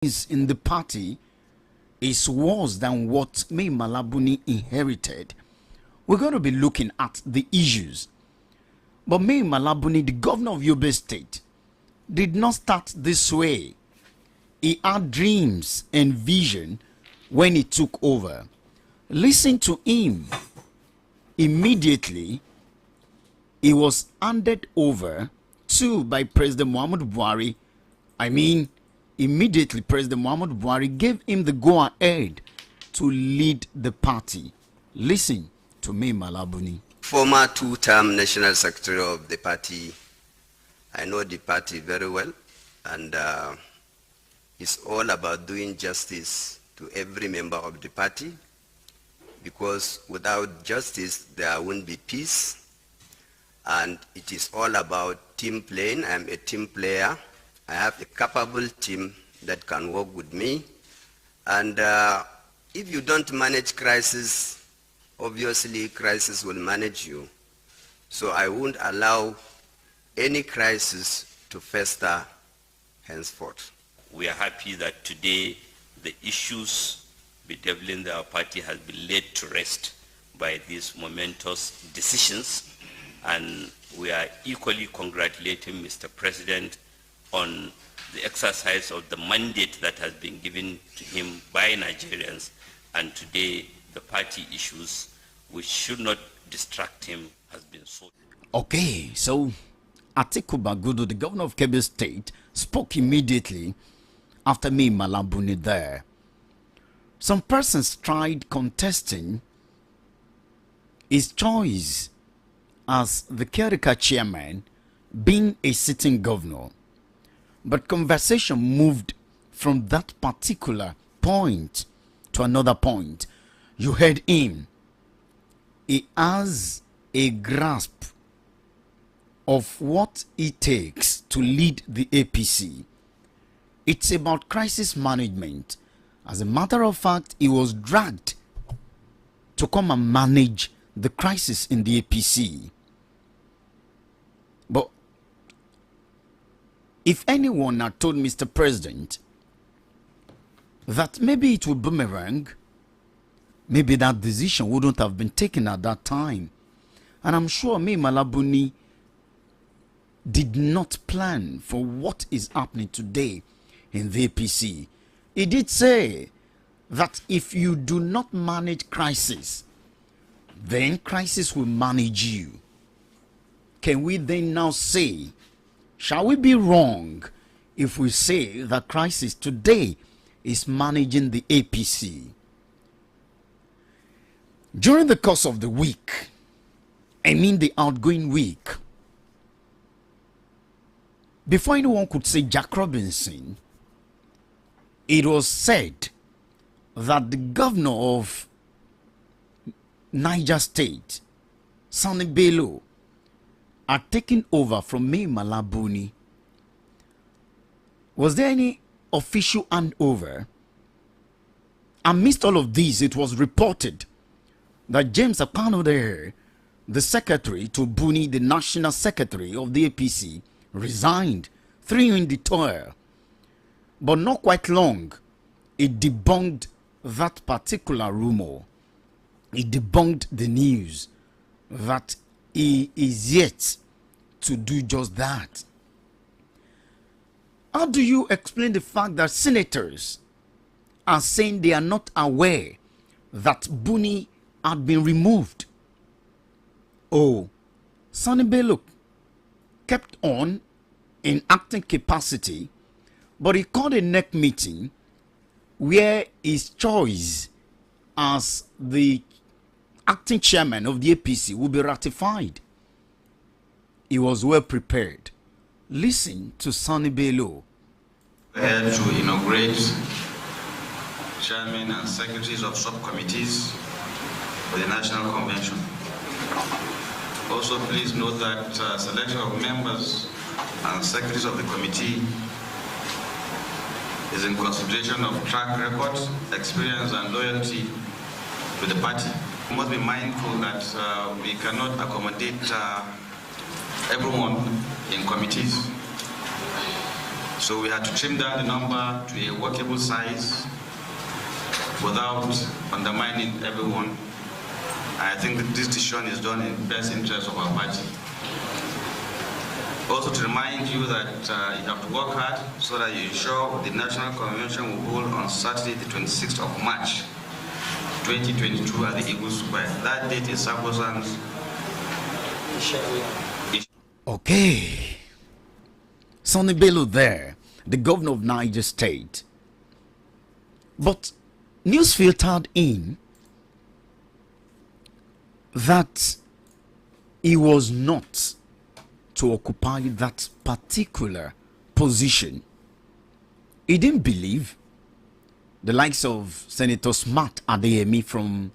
in the party is worse than what Mai Mala Buni inherited, we're going to be looking at the issues. But Mai Mala Buni, the governor of Yobe State, did not start this way. He had dreams and vision when he took over. Listen to him. Immediately, he was handed over to by President Muhammadu Buhari. Immediately President Muhammadu Buhari gave him the go-ahead to lead the party. Listen to Mai Mala Buni. Former two-term national secretary of the party. I know the party very well, and it's all about doing justice to every member of the party, because without justice there won't be peace, and it is all about team playing. I'm a team player. I have a capable team that can work with me, and if you don't manage crisis, obviously crisis will manage you. So I won't allow any crisis to fester henceforth. We are happy that today the issues bedeviling our party has been laid to rest by these momentous decisions, and we are equally congratulating Mr. President on the exercise of the mandate that has been given to him by Nigerians, and today the party issues which should not distract him has been solved. Okay, so Atiku Bagudu, the governor of Kebbi State, spoke immediately after Mai Mala Buni there. Some persons tried contesting his choice as the caretaker chairman, being a sitting governor. But conversation moved from that particular point to another point. You heard him. He has a grasp of what it takes to lead the APC. It's about crisis management. As a matter of fact, he was dragged to come and manage the crisis in the APC. But if anyone had told Mr. President that maybe it would boomerang, maybe that decision wouldn't have been taken at that time. And I'm sure Mai Mala Buni did not plan for what is happening today in the APC. He did say that if you do not manage crisis, then crisis will manage you. Can we then now say, shall we be wrong if we say that crisis today is managing the APC? During the course of the week, the outgoing week, before anyone could say Jack Robinson, it was said that the governor of Niger State, Sani Bello, had taken over from Mai Mala Buni. Was there any official handover? Amidst all of these, it was reported that James Akpano, the secretary to Buni, the national secretary of the APC, resigned, threw in the toil. But not quite long, it debunked that particular rumor. It debunked the news that he is yet to do just that. How do you explain the fact that senators are saying they are not aware that Buni had been removed? Oh, Sani Bello kept on in acting capacity, but he called a NEC meeting where his choice as the acting chairman of the APC will be ratified. He was well prepared. Listen to Sani Bello. Here to inaugurate chairmen and secretaries of subcommittees for the National Convention. Also, please note that selection of members and secretaries of the committee is in consideration of track record, experience, and loyalty to the party. We must be mindful that we cannot accommodate everyone in committees. So we had to trim down the number to a workable size without undermining everyone. I think that this decision is done in the best interest of our party. Also to remind you that you have to work hard so that you ensure the National Convention will hold on Saturday, the 26th of March, 2022 at the Eagle Square. That date is sacrosanct. Okay. Sonny Bello there, the governor of Niger State. But news filtered in that he was not to occupy that particular position. He didn't believe the likes of Senator Smart Adeyemi from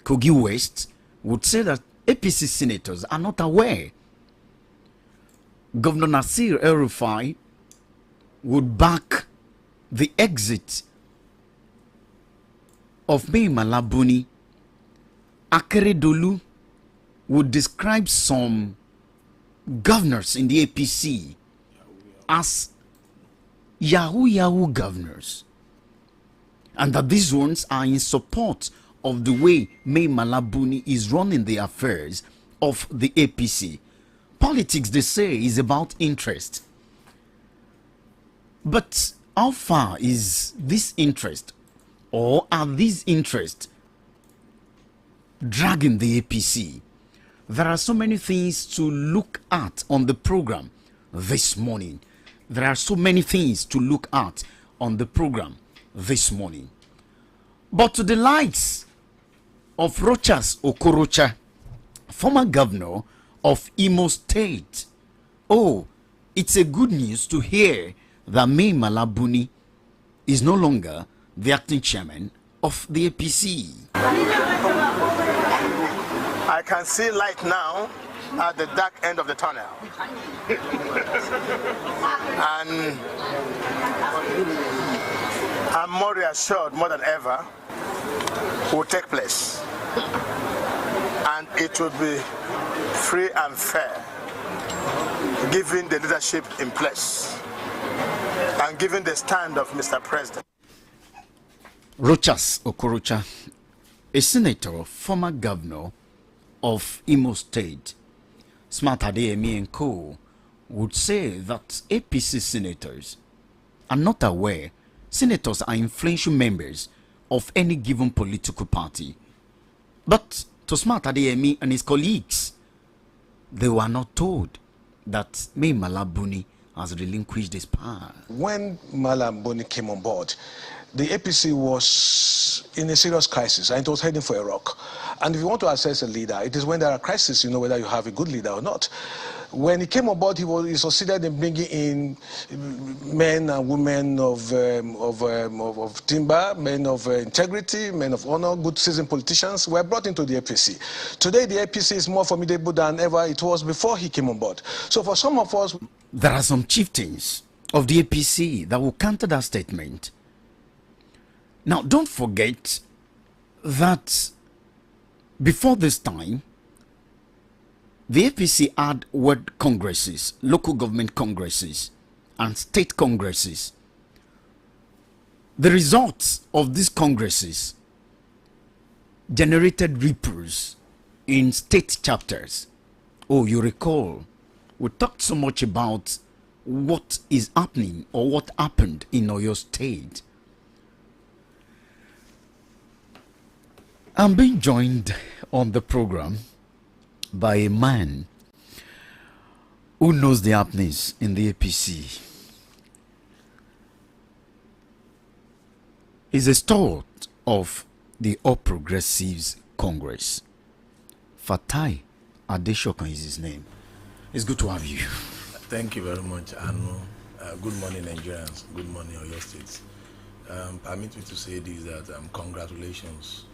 Kogi West would say that APC senators are not aware. Governor Nasir El-Rufai would back the exit of Mai Mala Buni. Akeredolu would describe some governors in the APC as Yahoo governors, and that these ones are in support of the way Mai Mala Buni is running the affairs of the APC. Politics, they say, is about interest. But how far is this interest, or are these interests dragging the APC? There are so many things to look at on the program this morning. There are so many things to look at on the program this morning. But to the likes of Rochas Okorocha, former governor of Imo State, oh, it's a good news to hear that Mai Mala Buni is no longer the acting chairman of the APC. I can see light now at the dark end of the tunnel. And I'm more reassured more than ever will take place. And it will be free and fair, given the leadership in place and given the stand of Mr. President. Rochas Okorocha, a senator, former governor of Imo State, Smart Adeyemi and co. would say that APC senators are not aware senators are influential members of any given political party. But to Smart Adeyemi and his colleagues, they were not told that Mai Mala Buni has relinquished his power. When Mala Buni came on board, the APC was in a serious crisis and it was heading for a rock. And if you want to assess a leader, it is when there are crises, you know whether you have a good leader or not. When he came on board, he succeeded in bringing in men and women of timber, men of integrity, men of honor, good seasoned politicians were brought into the APC. Today, the APC is more formidable than ever it was before he came on board. So for some of us... There are some chieftains of the APC that will counter that statement. Now, don't forget that before this time, the APC had ward congresses, local government congresses, and state congresses. The results of these congresses generated ripples in state chapters. Oh, you recall, we talked so much about what is happening or what happened in Oyo State. I'm being joined on the program by a man who knows the happenings in the APC. He's a stalwart of the All Progressives Congress. Fatai Adeshokan is his name. It's good to have you. Thank you very much, Anu. Good morning, Nigerians. Good morning, Oyo State. Permit me to say this, that congratulations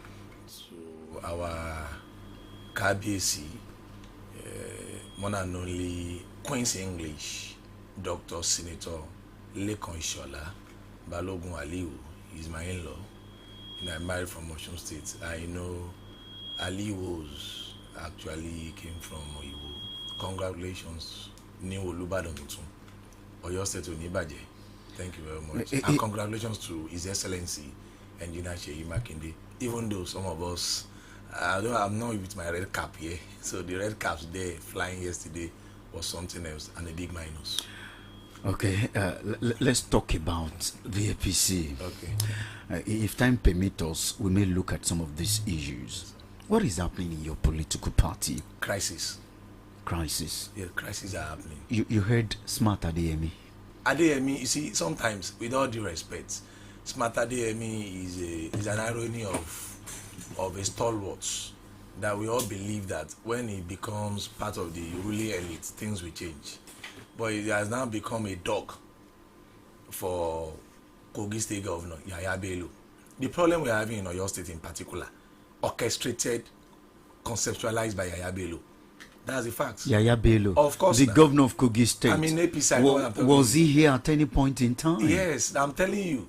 to our KBC, one and only Queen's English, Dr. Senator Lekon Ishola Balogun Aliu. He's my in-law. I'm married from Osun State. I know Aliu's actually came from Oyiwo. Congratulations, New Olubadan. Oyo State Onibaje. Thank you very much. And congratulations to His Excellency Engineer Seyi Makinde. Even though some of us, I'm not with my red cap here. So the red caps there flying yesterday was something else and a big minus. Okay, let's talk about the APC. Okay. If time permits us, we may look at some of these issues. What is happening in your political party? Crisis. Yeah, crises are happening. You heard Smart Adeyemi. Adeyemi, you see, sometimes, with all due respect, Smart Adeyemi is an irony of a stalwart that we all believe that when he becomes part of the ruling elite, things will change. But he has now become a dog for Kogi State Governor Yaya Bello. The problem we are having in Oyo State in particular, orchestrated, conceptualized by Yaya Bello. That's the fact. Yaya Bello, of course, the governor of Kogi State. I mean, APC. Was he here at any point in time? Yes, I'm telling you,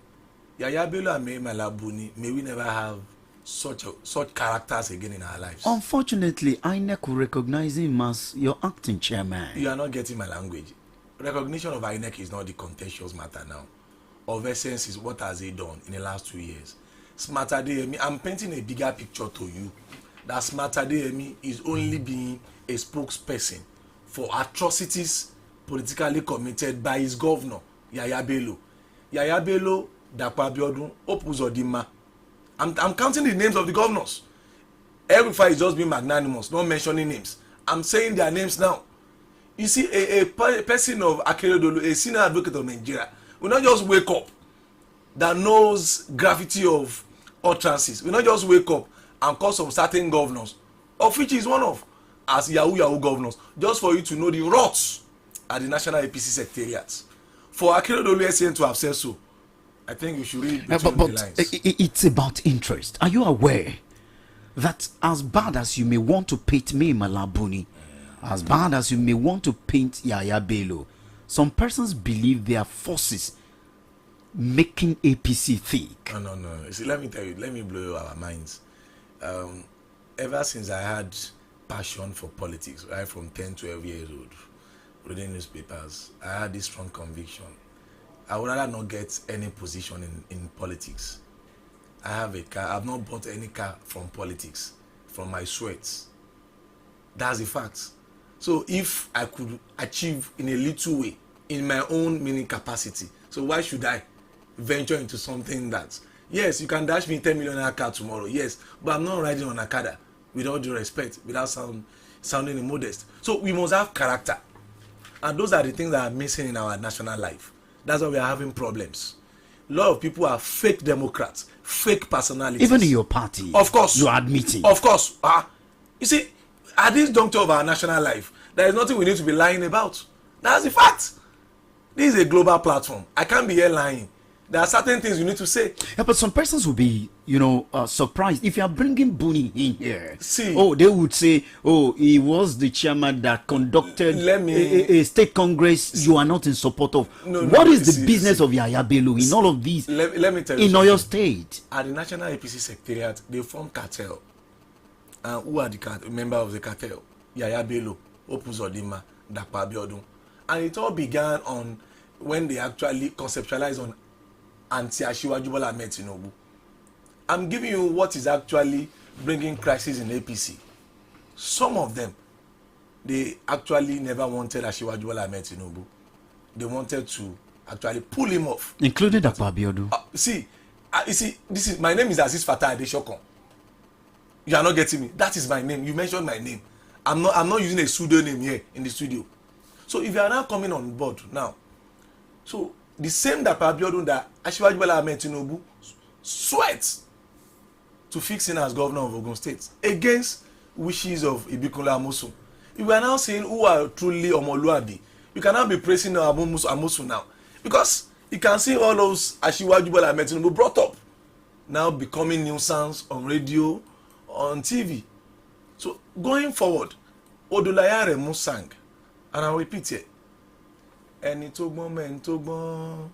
Yaya Bello and May Malabuni, may we never have such characters again in our lives. Unfortunately, INEC will recognize him as your acting chairman. You are not getting my language. Recognition of INEC is not the contentious matter now. Of essence is what has he done in the last 2 years. Smart Adeyemi, I'm painting a bigger picture to you. That Smart Adeyemi is only being a spokesperson for atrocities politically committed by his governor, Yaya Bello. Yaya Bello, Dapo Abiodun, Opuzodima. I'm counting the names of the governors. Everybody is just being magnanimous, not mentioning names. I'm saying their names now. You see, a person of Akeredolu, a senior advocate of Nigeria, will not just wake up that knows gravity of utterances. Will not just wake up and call some certain governors, of which is one of, as Yahoo governors, just for you to know the rots at the National APC Secretariat. For Akeredolu SN to have said so, I think we should read between the lines. It's about interest. Are you aware that as bad as you may want to paint me Malabuni, as bad as you may want to paint Yaya Bello, some persons believe there are forces making APC thick? No. See, let me tell you, let me blow our minds. Ever since I had passion for politics, right from 10, 12 years old, reading newspapers, I had this strong conviction. I would rather not get any position in politics. I have a car. I've not bought any car from politics, from my sweats. That's the fact. So if I could achieve in a little way, in my own meaning capacity, so why should I venture into something that, yes, you can dash me 10 million car tomorrow, yes, but I'm not riding on Akada, with all due respect, without sounding immodest. So we must have character. And those are the things that are missing in our national life. That's why we are having problems. A lot of people are fake Democrats, fake personalities. Even in your party, of course, you are admitting. Of course. You see, at this juncture of our national life, there is nothing we need to be lying about. That's the fact. This is a global platform. I can't be here lying. There are certain things you need to say. Yeah, but some persons will be, surprised if you are bringing Buni in here. See, they would say, he was the chairman that conducted a state congress. You are not in support of. What is the business of Yaya Bello in all of these? Let me tell you. In Oyo State, at the National APC Secretariat, they form cartel. And who are the member of the cartel? Yaya Bello, Opuzodima, Dapo Abiodun, and it all began on when they actually conceptualized on anti-Asiwaju Bola Ahmed Tinubu. I'm giving you what is actually bringing crisis in APC. Some of them, they actually never wanted Asiwaju Bola Ahmed Tinubu. They wanted to actually pull him off, including Dapo Abiodun. You see, this is my name is Aziz Fatah Adeshokon. You are not getting me. That is my name. You mentioned my name. I'm not using a pseudonym here in the studio. So if you are now coming on board now, so the same Dapo Abiodun that Asiwaju Bola Ahmed Tinubu sweats to fix in as governor of Ogun State against wishes of Ibikola Amosun. If we are now saying who are truly Omoluabi, you cannot be praising Amosun now, because you can see all those Asiwaju Bola Ahmed Tinubu brought up now becoming nuisance on radio, on TV. So going forward, Odolaya Remu sang, and I'll repeat it. Ẹni tó gbọ́n mẹ́ni tó gbọ́n,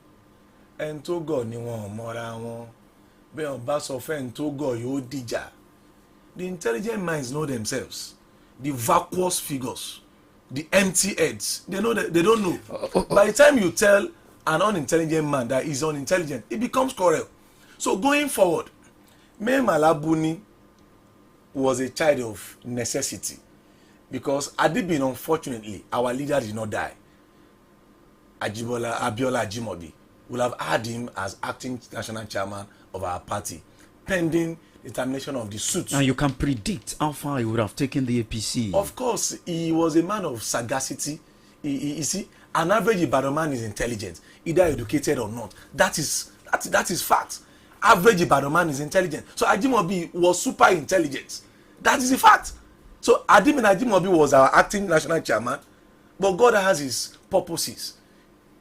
ẹni tó gọ̀ ni wọn mọ́ra wọn, bí wọn bá sọ fẹ́ ẹni tó gọ̀ yóò dìjà. The intelligent minds know themselves. The vacuous figures the empty heads. They know that they don't know. By the time you tell an unintelligent man that he's unintelligent, it becomes quarrel. So going forward, May Malabuni was a child of necessity, because had it been unfortunately, our leader did not die, Abiola Ajimobi will have had him as acting national chairman of our party, pending the termination of the suit. Now you can predict how far he would have taken the APC. Of course, he was a man of sagacity. You see, an average Ibadan man is intelligent, either educated or not. That is fact. Average Ibadan man is intelligent. So Ajimobi was super intelligent. That is a fact. So Ajimobi was our acting national chairman, but God has his purposes.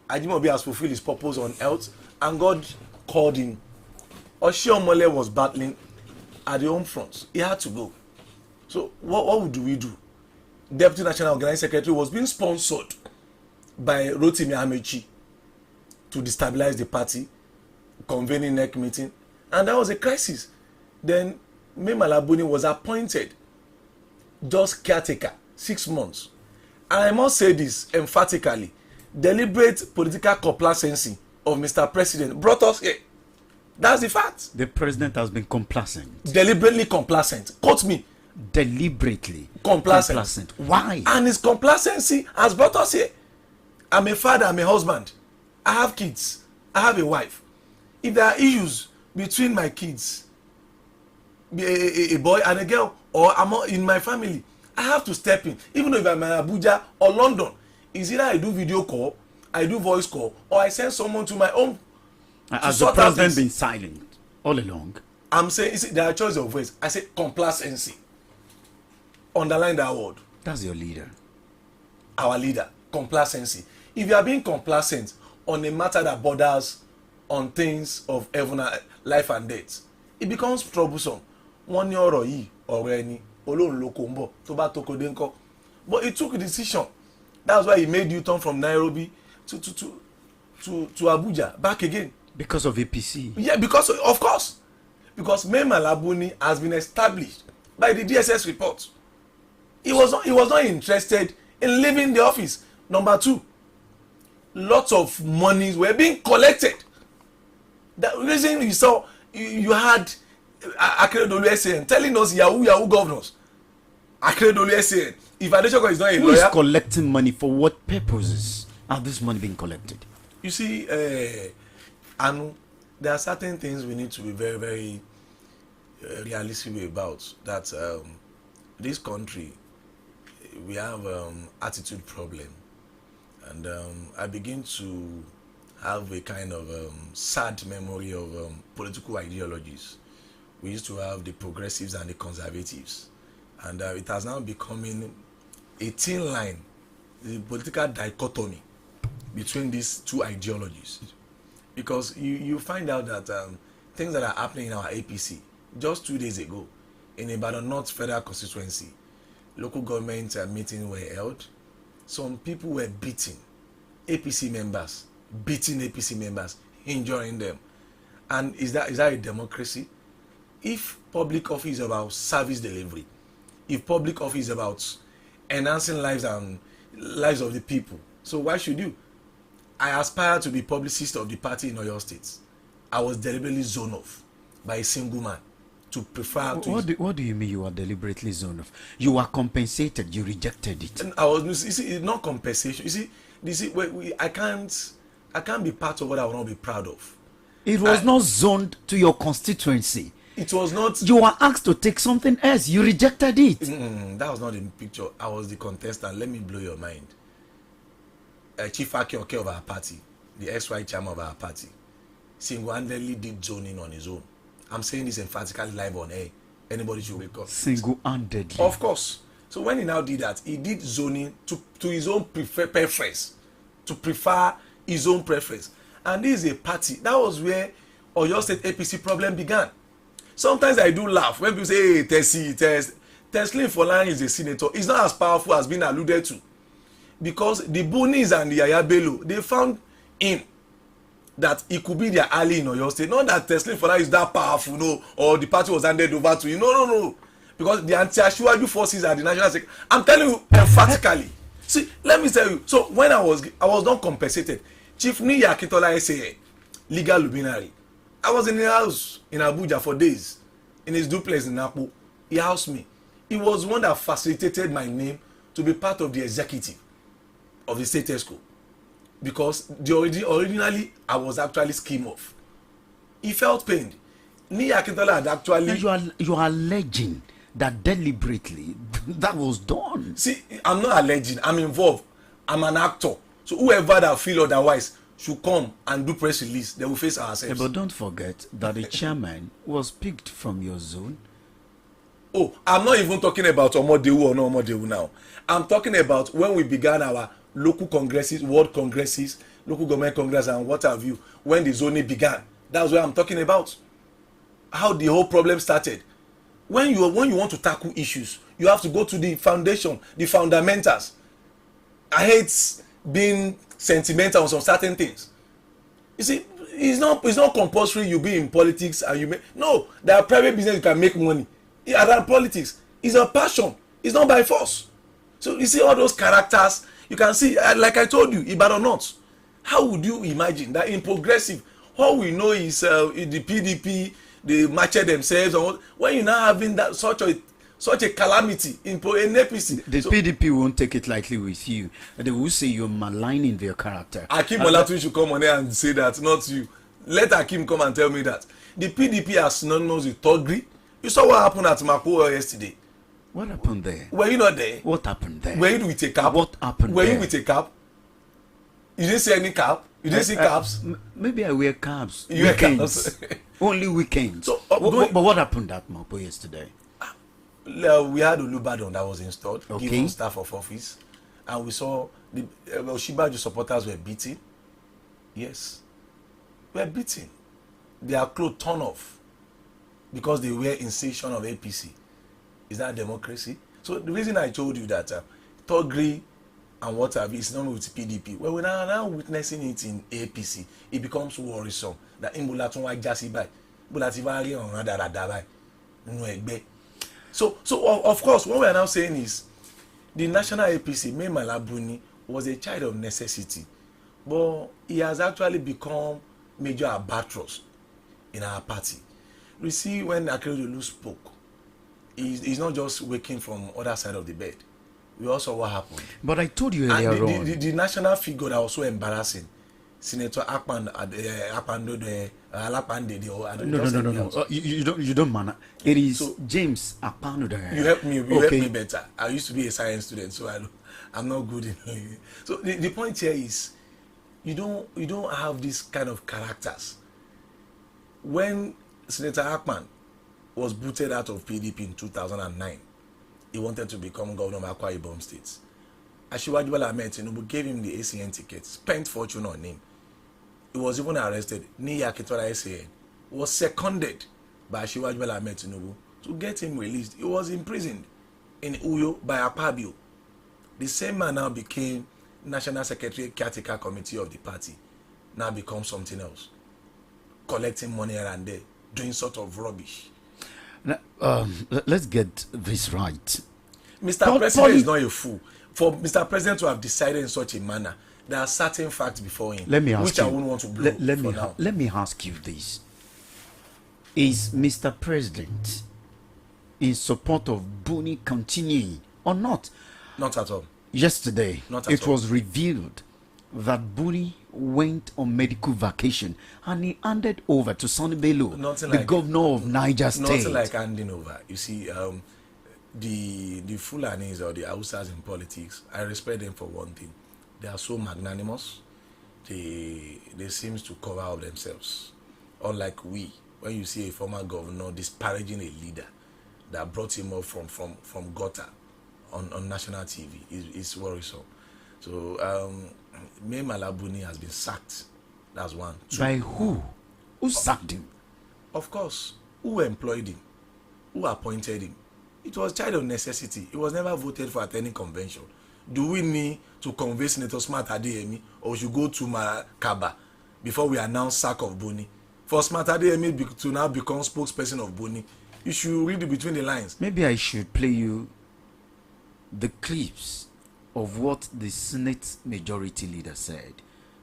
Ajimobi has fulfilled his purpose on health, and God called him. Oshiomhole was battling at the home front. He had to go. So what do we do? Deputy National Organizing Secretary was being sponsored by Rotimi Amechi to destabilize the party, convening NEC meeting, and that was a crisis. Then May Malabuni was appointed just caretaker, 6 months. And I must say this emphatically, deliberate political complacency of Mr. President brought us here. That's the fact. The president has been complacent. Deliberately complacent. Quote me. Deliberately complacent. Why? And his complacency has brought us here. I'm a father, I'm a husband. I have kids. I have a wife. If there are issues between my kids, a boy and a girl, or in my family, I have to step in. Even if I'm in Abuja or London, it's either I do video call, I do voice call, or I send someone to my home. Has the president been silent all along? I'm saying, there are choice of words. I say complacency. Underline that word. That's your leader. Our leader. Complacency. If you are being complacent on a matter that borders on things of heaven, life and death, it becomes troublesome. One year or any, but he took a decision. That's why he made U-turn from Nairobi to Abuja, back again. Because of APC. Yeah, because of course. Because May Malabuni has been established by the DSS report. He was not interested in leaving the office. Number two, lots of monies were being collected. The reason you saw you had Akeredolu SAN telling us Yahoo governors. Akeredolu SAN. If Adeshoko is not a lawyer. Who is collecting money for what purposes? Are this money being collected? You see, and there are certain things we need to be very, very realistic about. That this country, we have attitude problem, and I begin to have a kind of sad memory of political ideologies. We used to have the progressives and the conservatives, and it has now becoming a thin line, the political dichotomy between these two ideologies, because you find out that things that are happening in our APC. Just 2 days ago, in Ibadan North Federal Constituency, local government meetings were held. Some people were beating APC members, injuring them. And is that a democracy? If public office is about service delivery, if public office is about enhancing lives and lives of the people, so why should you? I aspire to be publicist of the party in Oyo State. I was deliberately zoned off by a single man to prefer to. What do you mean you are deliberately zoned off? You were compensated. You rejected it. And I was. You see, it's not compensation. You see, I can't be part of what I will not be proud of. It was not zoned to your constituency. It was not. You were asked to take something else. You rejected it. That was not in the picture. I was the contestant. Let me blow your mind. Chief Akioke of our party, the ex-right chairman of our party, single-handedly did zoning on his own. I'm saying this emphatically live on air. Anybody should wake up. Single-handedly. Of course. So when he now did that, he did zoning to his own preference, to prefer his own preference. And this is a party. That was where Oyo State APC problem began. Sometimes I do laugh when people say, hey, Teslim Folani is a senator. He's not as powerful as being alluded to. Because the Bunis and the Yaya Bello, they found him that he could be their ally in Oyo State. Not that Teslim Folani is that powerful, no, or the party was handed over to him. No. Because the anti-Ashwaju forces are the national security. I'm telling you emphatically. See, let me tell you. So when I was not compensated. Chief Niyi Akintola SA, legal luminary. I was in the house in Abuja for days, in his duplex in Napo. He housed me. He was one that facilitated my name to be part of the executive of the state ESCO, because originally I was actually scheme off. He felt pained. Niyi Akintola had actually. You are alleging that deliberately that was done. See, I'm not alleging. I'm involved. I'm an actor. So whoever that feel otherwise should come and do press release. They will face ourselves. But don't forget that the chairman was picked from your zone. Oh, I'm not even talking about Omodewu or no Omodewu now. I'm talking about when we began our local congresses, world congresses, local government congress and what have you, when the zoning began. That's what I'm talking about. How the whole problem started. When you want to tackle issues, you have to go to the foundation, the fundamentals. I hate being sentimental on some certain things. You see, it's not compulsory you be in politics and you make. No, there are private business you can make money. Around politics, it's a passion. It's not by force. So you see all those characters. You can see, like I told you, Ibr not. How would you imagine that in progressive, all we know is the PDP, they match themselves. Or when you're now having that such a calamity in APC. The PDP won't take it lightly with you. They will say you're maligning their character. Akim Olatu should come on here and say that, not you. Let Akim come and tell me that. The PDP are synonymous with thuggery. You saw what happened at Mako yesterday. What happened there? Were you not there? What happened there? Were you with a cap? What happened Were there? you with a cap? You didn't see any cap? You didn't see caps? Maybe I wear caps. You wear Weekends. caps. Only weekends. So, but what happened at Mako yesterday? We had Olubadan that was installed, Okay. given staff of office, and we saw the Osinbajo supporters were beaten. Yes, were beaten. Their clothes torn off because they were incision of APC. Is that democracy? So the reason I told you that thuggery and what have you is not with PDP. Well, we're now witnessing it in APC. It becomes worrisome that in Bulatunwa Jasibai, Bulativari on Radadabai, Nwegbe. So of course, what we are now saying is the national APC, Mai Mala Buni, was a child of necessity, but he has actually become major albatross in our party. We see when Akeredolu spoke, he's not just waking from other side of the bed. We also what happened. But I told you earlier on. The national figure that was so embarrassing, Senator Alapande. No. You don't manage. It is so, James Apano. You help me better. I used to be a science student, so I'm not good in. So the point here is, you don't have this kind of characters. When Senator Akpan was booted out of PDP in 2009, he wanted to become governor of Akwa Ibom State. Asiwaju Bola Ahmed Tinubu gave him the ACN ticket, spent fortune on him. He was even arrested. Niyi Akintola SAN was seconded by Asiwaju Bola Ahmed Tinubu to get him released. He was imprisoned in Uyo by Akpabio. The same man now became National Secretary Caretaker Committee of the party. Now becomes something else, collecting money here and there, doing sort of rubbish. Now, let's get this right. Mr. President is not a fool. For Mr. President to have decided in such a manner, there are certain facts before him, let me ask which you, I wouldn't want to blow let me ask you this. Is Mr. President in support of Buni continuing or not? Not at all. Yesterday, Not at it all. was revealed that Buni went on medical vacation and he handed over to Sonny Bello, the governor of Niger State. Nothing like handing over. You see, the Fulanis or the Hausas in politics, I respect them for one thing. They are so magnanimous. They seem to cover up themselves. Unlike we, when you see a former governor disparaging a leader that brought him up from gutter on national TV, is worrisome. So Mai Mala Buni has been sacked. That's one. Two. By who? Who sacked him? Of course. Who employed him? Who appointed him? It was child of necessity. He was never voted for at any convention. Do we need to convey Senator Smart Adeyemi, or should go to Makaba before we announce sack of Buni? For Smart Adeyemi to now become spokesperson of Buni, you should read between the lines. Maybe I should play you the clips of what the Senate Majority Leader said,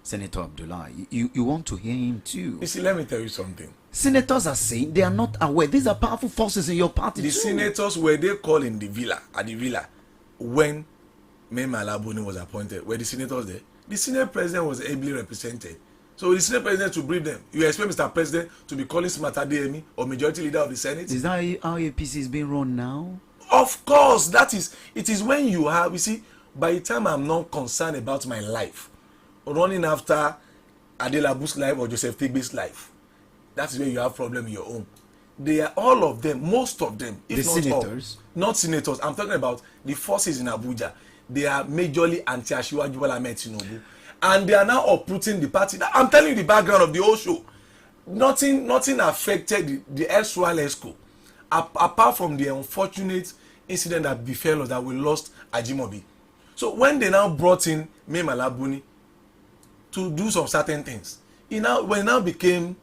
Senator Abdullah, you want to hear him too. You see, let me tell you something. Senators are saying they are not aware. These are powerful forces in your party. The senators, were they called in the villa, at the villa, when May Malabuni was appointed? Were the senators there? The Senate President was ably represented. So the Senate President to brief them. You expect Mr. President to be calling Smata DME or Majority Leader of the Senate? Is that how APC is being run now? Of course, it is when you have, you see, by the time I'm not concerned about my life, running after Adelabu's life or Joseph Tigbe's life, that is where you have problem in your own. They are all of them, most of them, if the not senators? all, not senators. I'm talking about the forces in Abuja. They are majorly anti-Asiwaju Bola Ahmed Tinubu, and they are now uprooting the party. I'm telling you the background of the whole show. Nothing affected the erstwhile ESCO, apart from the unfortunate incident that befell us, that we lost Ajimobi. So when they now brought in May Malabuni to do some certain things, when he now became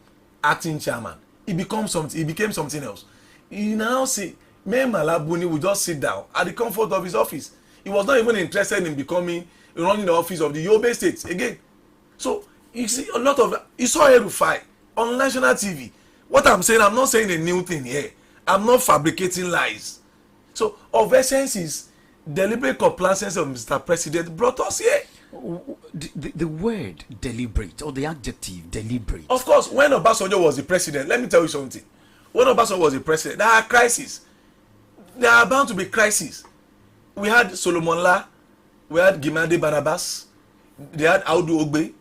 acting chairman, he became something else. You now see May Malabuni would just sit down at the comfort of his office. He was not even interested in running the office of the Yobe State again. So you see a lot of, you saw Erufai on national TV. What I'm saying, I'm not saying a new thing here. I'm not fabricating lies. So of essence is deliberate complacency of Mr. President brought us here. The word deliberate, or the adjective deliberate. Of course, when Obasanjo was the president, let me tell you something. When Obasanjo was the president, there are crises. There are bound to be crises. We had Solomon La, we had Gimande Barnabas, they had Audu Ogbe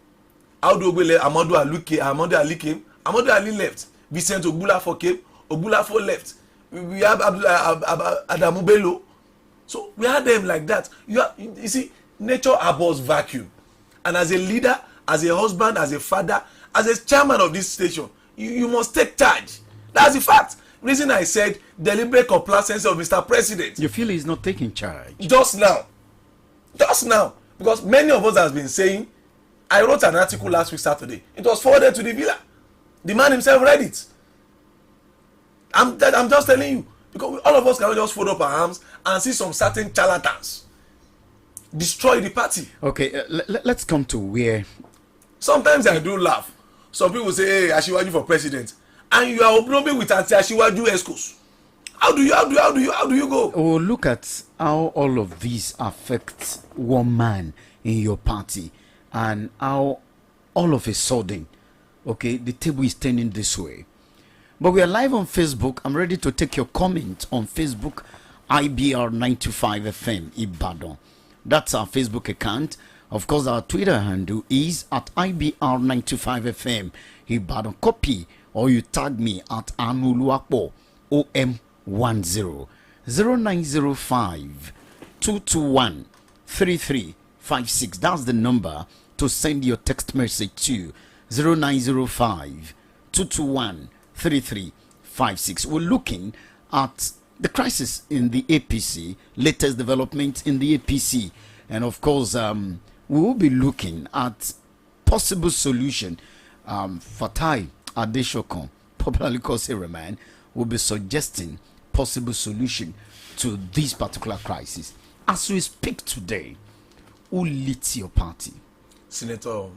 left, Amadou Ali came, Amadou Ali left, Vincent Ogbulafo came, Ogbulafo left. We have Adamu Bello. So we had them like that. You see, nature abhors vacuum. And as a leader, as a husband, as a father, as a chairman of this station, you must take charge. That's the fact. Reason I said deliberate complacency of Mr. President. You feel he's not taking charge? Just now. Because many of us has been saying, I wrote an article last week Saturday. It was forwarded to the villa. The man himself read it. I'm just telling you. Because all of us cannot just fold up our arms and see some certain charlatans destroy the party. Okay, let's come to where. Sometimes I do laugh. Some people say, hey, Asiwaju for president. And you are opening with anti-Asiwaju escorts. How do you go? Oh, look at how all of these affect one man in your party, and how all of a sudden, okay, the table is turning this way. But we are live on Facebook. I'm ready to take your comment on Facebook, Ibr92.5FM Ibadan. That's our Facebook account. Of course, our Twitter handle is at Ibr92.5FM Ibadan. Copy or you tag me at Anuluakbo OM10 0905 221 3356. That's the number to send your text message to 0905 221 3356. We're looking at the crisis in the APC, latest development in the APC, and of course we will be looking at possible solution. Fatai Adeshokon, popularly called Siraman, will be suggesting possible solution to this particular crisis. As we speak today, who leads your party? Senator,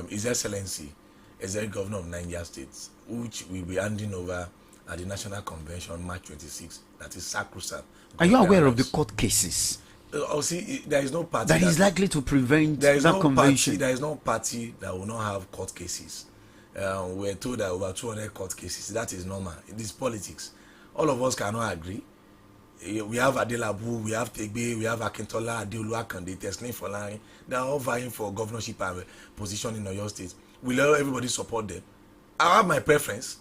His Excellency, Executive Governor of Niger State, which will be handing over at the National Convention March 26. That is sacrosanct. Are you aware of the court cases? See, there is no party that is likely to prevent that convention. There is no party that will not have court cases. We're told that over 200 court cases. That is normal. It is politics. All of us cannot agree. We have Adelabu, we have Tegbe, we have Akintola, Adeolu Akande, Teslim Folari. They are all vying for governorship and position in Oyo State. Will everybody support them? I have my preference.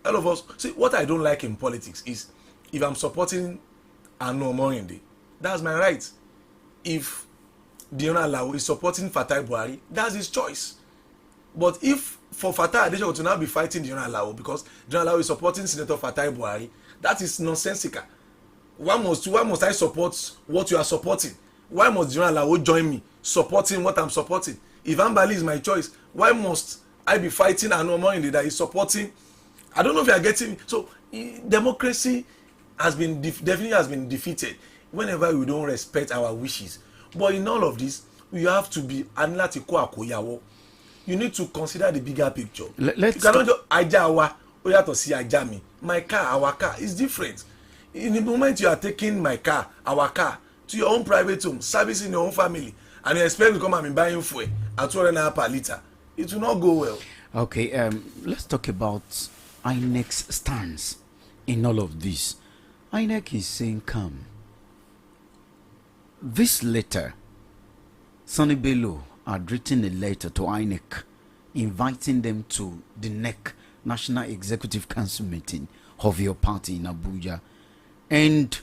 All of us. See, what I don't like in politics is if I'm supporting Anu Omorinde, that's my right. If Diona Lawo is supporting Fatai Buhari, that's his choice. But if for Fatai Adesina to now be fighting Diona Lawo because Diona Lawo is supporting Senator Fatai Buhari, that is nonsensical. Why must I support what you are supporting? Why must Diona Lawo join me supporting what I'm supporting? If Ambali is my choice, why must I be fighting Anu Omorinde that is supporting? I don't know if you are getting me. So democracy has been definitely has been defeated. whenever we don't respect our wishes. But in all of this, we have to be anlati ko akoyawo. You need to consider the bigger picture. Let's you cannot just ajawa oyato si ajami. My car, our car is different. In the moment you are taking my car, our car, to your own private home, servicing your own family, and you expect to come and be buying fuel at 200 naira per liter, it will not go well. Okay, let's talk about INEC's stance in all of this. INEC is saying, come. This letter, Sonny Bello had written a letter to INEC inviting them to the NEC, National Executive Council meeting of your party in Abuja. And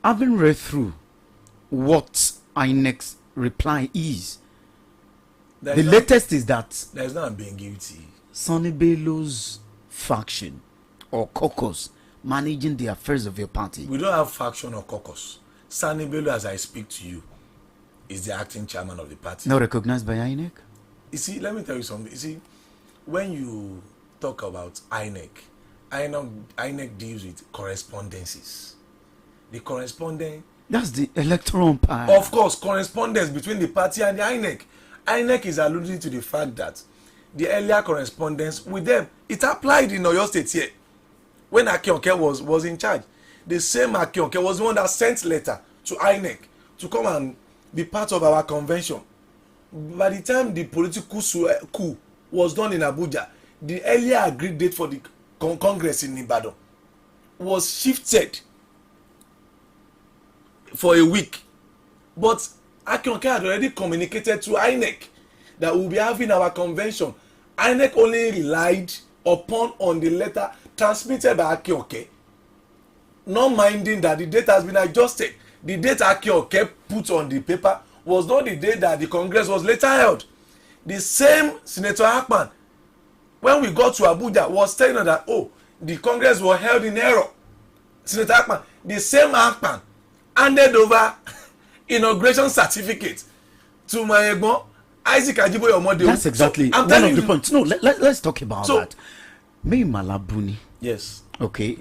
having read through what INEC's reply is, the latest is that there is not being guilty. Sonny Bello's faction or caucus managing the affairs of your party. We don't have faction or caucus. Sonny Bello, as I speak to you, is the acting chairman of the party. Not recognized by INEC? You see, let me tell you something. You see, when you talk about INEC deals with correspondences. The correspondence. That's the electoral umpire. Of course, correspondence between the party and the INEC. INEC is alluding to the fact that the earlier correspondence with them, it applied in Oyo State here. When Akionke was in charge, the same Akionke was the one that sent letter to INEC to come and be part of our convention. By the time the political coup was done in Abuja, the earlier agreed date for the Congress in Ibadan was shifted for a week. But Akionke had already communicated to INEC that we'll be having our convention. INEC only relied on the letter transmitted by Akionke, not minding that the date has been adjusted. The date Akionke put on the paper was not the date that the Congress was later held. The same Senator Akpan, when we got to Abuja, was telling us that, oh, the Congress was held in error. Senator Akpan, the same Akpan, handed over inauguration certificate to my Egbon, Isaac Ajiboye Omodewu. That's exactly so, one of the points. No, let's talk about that. May Malabuni. Yes. Okay.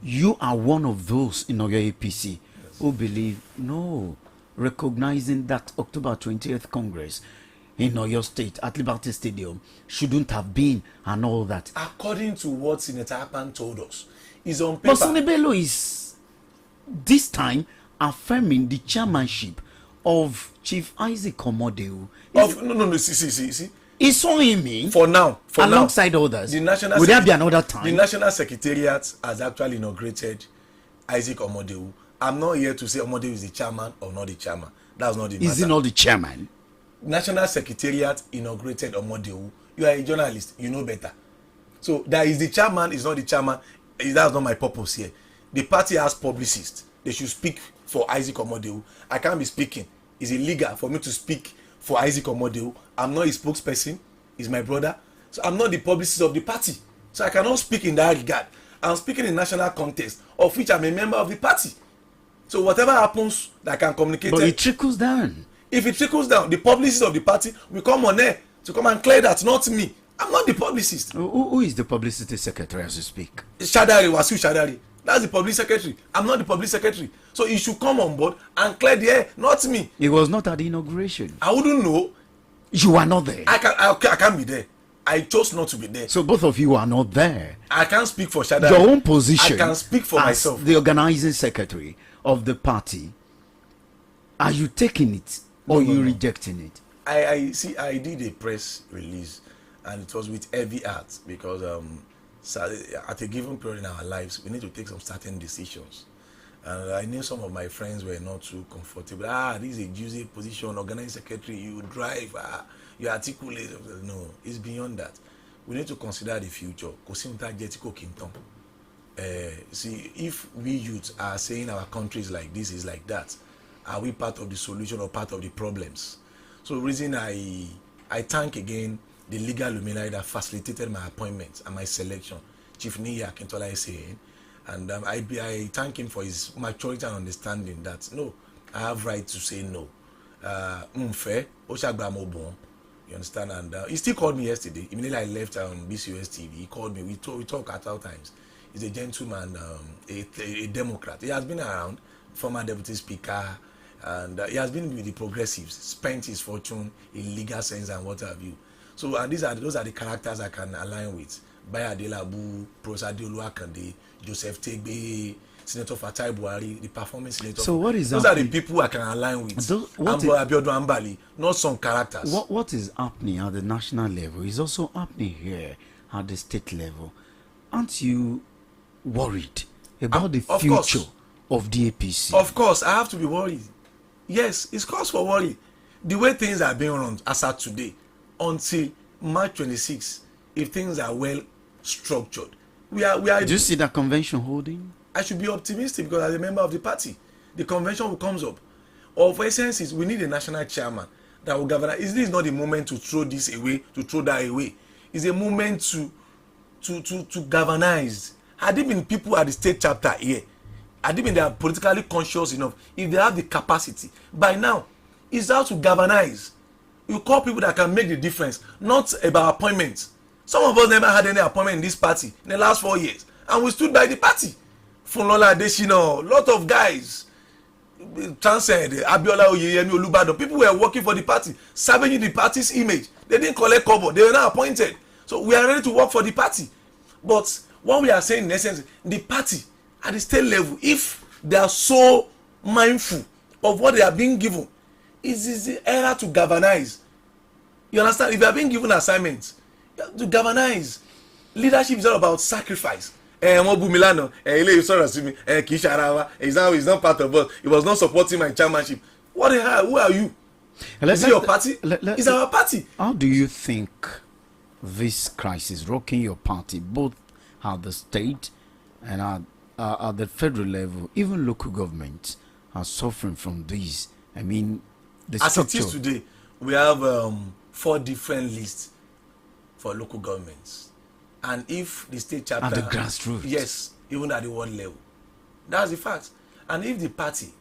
You are one of those in Oyo APC who believe, no, recognizing that October 20th Congress in Oyo State at Liberty Stadium shouldn't have been and all that. According to what Senator Akpan told us, is on paper. But Sonny Bello is this time affirming the chairmanship of Chief Isaac Omodewu. No, see. He saw him for now, alongside others. The national Would there be another time? The National Secretariat has actually inaugurated Isaac Omodewu. I'm not here to say Omodewu is the chairman or not the chairman. That's not the matter. Is he not the chairman? National Secretariat inaugurated Omodewu. You are a journalist, you know better. So that is the chairman, is not the chairman. That's not my purpose here. The party has publicists. They should speak for Isaac Omodewu. I can't be speaking. It's illegal for me to speak for Isaac Omodewu. I'm not his spokesperson. He's my brother. So I'm not the publicist of the party. So I cannot speak in that regard. I'm speaking in national context, of which I'm a member of the party. So whatever happens, that I can communicate. But it trickles down. If it trickles down, the publicist of the party will come on air to come and clear that, not me. I'm not the publicist. Who is the publicity secretary as you speak? Shadari, Wasiu Shadari. That's the public secretary. I'm not the public secretary. So he should come on board and clear the air, not me. He was not at the inauguration. I wouldn't know. You are not there. I can't be there. I chose not to be there. So both of you are not there. I can't speak for Shadari. Your own position. I can speak for as myself. The organizing secretary of the party. Are you taking it or you rejecting it? I see. I did a press release, and it was with heavy heart because at a given period in our lives, we need to take some certain decisions. And I knew some of my friends were not too comfortable. This is a juicy position, organizing secretary. You drive. You articulate. No, it's beyond that. We need to consider the future. See, if we youths are saying our country is like this, is like that, are we part of the solution or part of the problems? So the reason I thank again the legal luminary that facilitated my appointment and my selection, Chief Niya Akintola is saying, and I thank him for his maturity and understanding that no, I have right to say no. You understand? And he still called me yesterday. Immediately I left BCOS TV. He called me. We talk at all times. He's a gentleman, a Democrat. He has been around, former deputy speaker, and he has been with the progressives, spent his fortune in legal sense and what have you. So, and those are the characters I can align with. Baya Adelabu, Professor Adeolu Akande, Joseph Tegbe, Senator Fatai Buhari, the performing senator. So what is those are the people I can align with. Abiodun Ambali, not some characters. What is happening at the national level is also happening here at the state level. Aren't you worried about the future of the APC? Of course, I have to be worried. Yes, it's cause for worry. The way things are being run as at today, until March 26, if things are well structured, we are. Do you see that convention holding? I should be optimistic because as a member of the party, the convention comes up. Of essence is we need a national chairman that will govern. This is not the moment to throw this away, to throw that away. It's a moment to galvanize. Had there been people at the state chapter here, had there been they are politically conscious enough, if they have the capacity, by now, it's how to galvanize. You call people that can make the difference, not about appointments. Some of us never had any appointment in this party in the last 4 years, and we stood by the party. Funlola Adesina, lot of guys, Transcend, Abiola Oyeyemi Olubado, people were working for the party, salvaging the party's image. They didn't collect cover, they were not appointed. So we are ready to work for the party. But what we are saying in essence, the party at the state level, if they are so mindful of what they are being given, it is the era to galvanize. You understand? If you are being given assignments, you have to galvanize. Leadership is all about sacrifice. He's not part of us. He was not supporting my chairmanship. What the hell? Who are you? Is it your party? It's our party. How do you think this crisis rocking your party, both at the state and at the federal level, even local governments are suffering from this? I mean, the as structure. It is today, we have 4 different lists for local governments. And if the state chapter... At the grassroots. Yes, even at the world level. That's the fact. And if the party...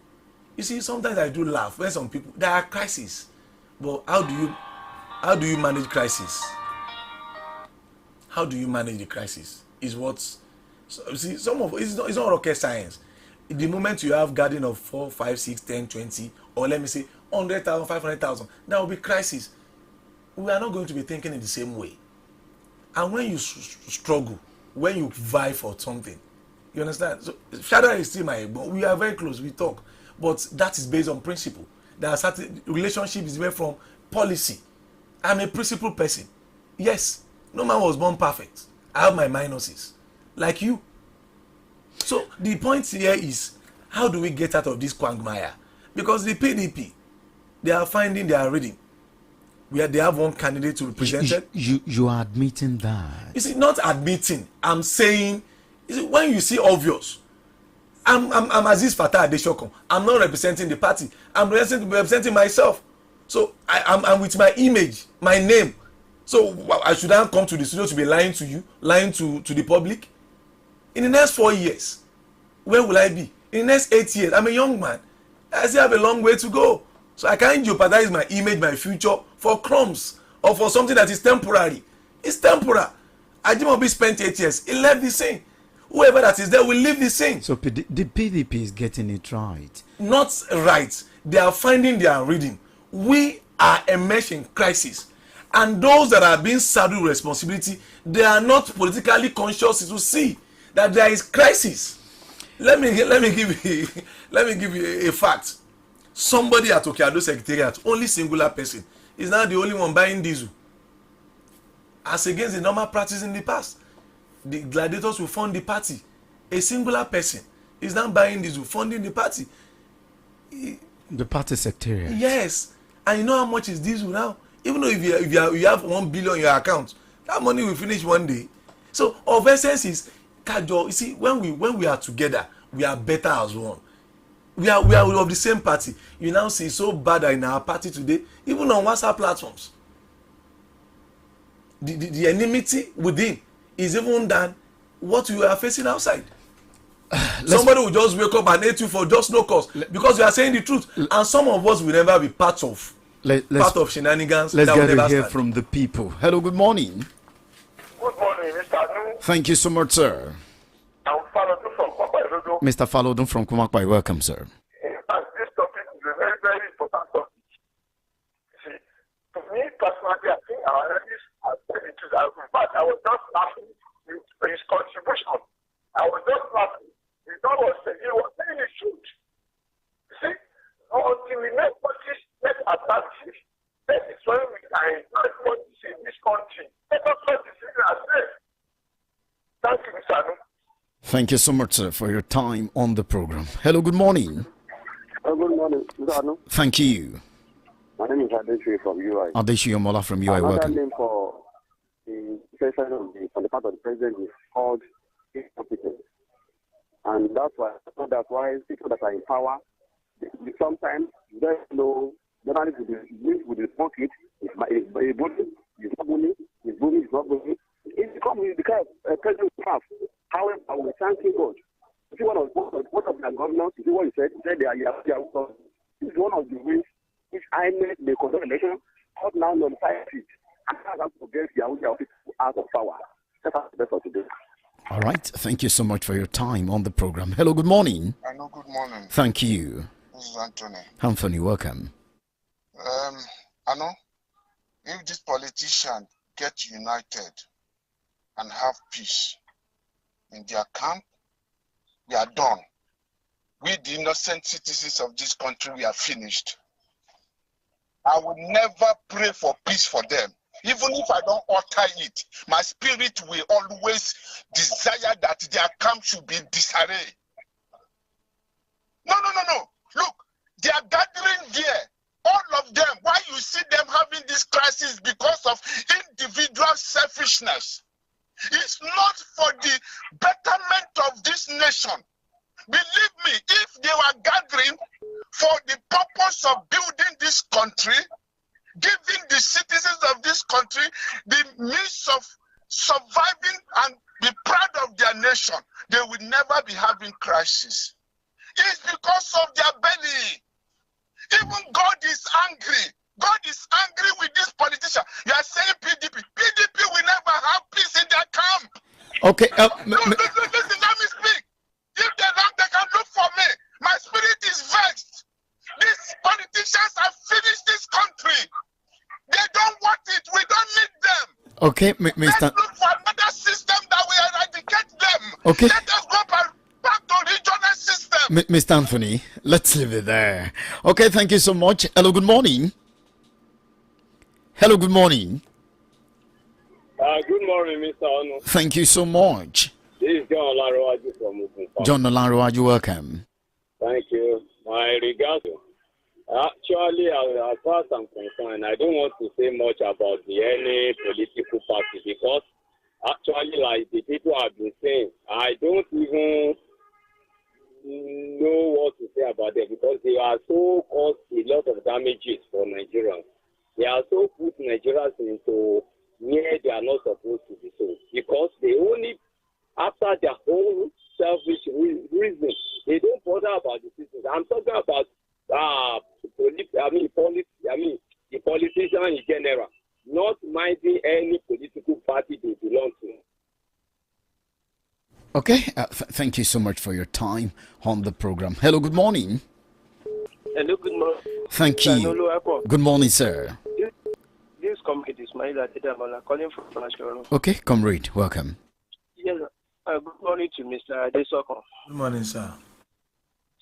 You see, sometimes I do laugh when some people... There are crises. But how do you manage crisis? How do you manage the crisis? Is what... So, you see, it's not rocket science. The moment you have garden of 4, 5, 6, 10, 20, or let me say 100,000, 500,000, that will be crisis. We are not going to be thinking in the same way. And when you struggle, when you vie for something, you understand? So Shadow is still my but we are very close, we talk. But that is based on principle. There are certain relationships made from policy. I'm a principled person. Yes, no man was born perfect. I have my minuses. Like you. So the point here is, how do we get out of this quagmire? Because the PDP, they are finding their reading. Where they have one candidate to be presented. You are admitting that. You see, not admitting. I'm saying, you see, when you see obvious, I'm Aziz Fatah Adeshokon. I'm not representing the party. I'm representing myself. So I'm with my image, my name. So I shouldn't come to the studio to be lying to you, lying to the public. In the next 4 years, where will I be? In the next 8 years, I'm a young man. I still have a long way to go. So I can't jeopardize my image, my future for crumbs or for something that is temporary. It's temporary. Ajimobi spent 8 years. He left the same. Whoever that is there will leave the same. So the PDP is getting it right. Not right. They are finding their reading. We are immersed in crisis. And those that are being saddled with responsibility, they are not politically conscious to see that there is crisis. Let me give you a fact. Somebody at Okeado Secretariat, only singular person, is now the only one buying diesel. As against the normal practice in the past, the gladiators will fund the party. A singular person is now buying diesel, funding the party. The party secretariat. Yes, and you know how much is diesel now? Even though if you have 1 billion in your account, that money will finish one day. So of essence is, you see, when we are together, we are better as one. We are of the same party. You now see so bad in our party today, even on WhatsApp platforms. The enmity within is even than what you are facing outside. Somebody will just wake up and hate you for just no cause because you are saying the truth, and some of us will never be part of part of shenanigans. Let's that will get to never hear stand. from the people. Hello, good morning. Good morning, Mr. Anu. Thank you so much, sir. I'm Falodun from Kwakwa. Mr. Falodun from Kumakpai, welcome, sir. And this topic is a very, very important topic. See, to me personally, I think our enemies are very true. In fact, I was just laughing with his contribution. I was just laughing. The dog was saying he was saying the truth. See, until we make policies, make advances, that is when we can enjoy policies in this country. Let us not deceive ourselves. Thank you, Mr. Anu. Thank you so much, sir, for your time on the program. Hello, good morning. Good morning, Mr. Anu. Thank you. My name is Adeshi from UI. Adeshi Yomola from UI, Another welcome. name for the president on the part of the president is called incompetence. And that's why people that are in power, they sometimes very low, journalists with the pocket, it's bullying, it's not bullying, it's bullying, it's not bullying. It becomes the kind of president we have. However, we thank God. You see one of their governors, you see what he said? He said they are Yahoo. This is one of the ways which I made the control election, but now nullify it. And I have to get Yahoo people out of power. That's the best of today. All right. Thank you so much for your time on the program. Hello, good morning. I know, good morning. Thank you. This is Anthony. Anthony, welcome. I know, if these politicians get united and have peace in their camp, we are done. We, the innocent citizens of this country, we are finished. I will never pray for peace for them. Even if I don't utter it, my spirit will always desire that their camp should be in disarray. No. Look, they are gathering there. All of them. Why you see them having this crisis? Because of individual selfishness. It's not for the betterment of this nation. Believe me, if they were gathering for the purpose of building this country, giving the citizens of this country the means of surviving and be proud of their nation, they would never be having crisis. It's because of their belly. Even God is angry. God is angry with this politician. You are saying PDP. PDP will never have peace in their camp. Okay. Listen, let me speak. If they don't, they can look for me. My spirit is vexed. These politicians have finished this country. They don't want it. We don't need them. Okay, Let's Mr. look for another system that will eradicate them. Okay. Let us go back to regional system. Mr. Anthony, let's leave it there. Okay, thank you so much. Hello, good morning. Hello, good morning. Good morning, Mr. Ono. Thank you so much. This is John Olaroaju from Ukunfa. John Olaro, you welcome. Thank you. My regards. Actually, as far as I'm concerned, I don't want to say much about any political party because actually, like the people have been saying, I don't even know what to say about them because they are so caused a lot of damages for Nigerians. They are so put Nigerians into where they are not supposed to be so because they only, after their own selfish reason, they don't bother about the citizens. I'm talking about the politician in general, not minding any political party they belong to. Okay, thank you so much for your time on the program. Hello, good morning. Hello, good morning. Thank you. Good morning, sir. This comrade is Maila Tedamola calling from Amutajero. Okay, comrade, welcome. Yes, good morning to Mr. Adesoko. Good morning, sir.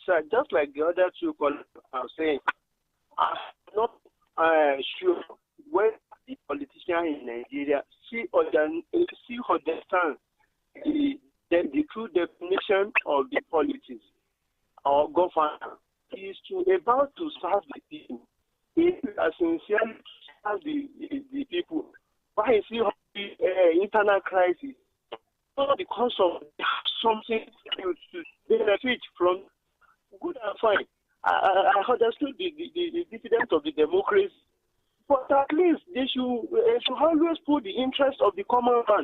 Sir, just like the other two callers are saying, I'm not sure when the politicians in Nigeria understand the true definition of the politics or governance is about to serve the people. It is sincerely to serve the people. Why is it internal crisis? Not because of something to benefit from. Good and fine. I understood the dividends of the democracy, but at least they should always put the interest of the common man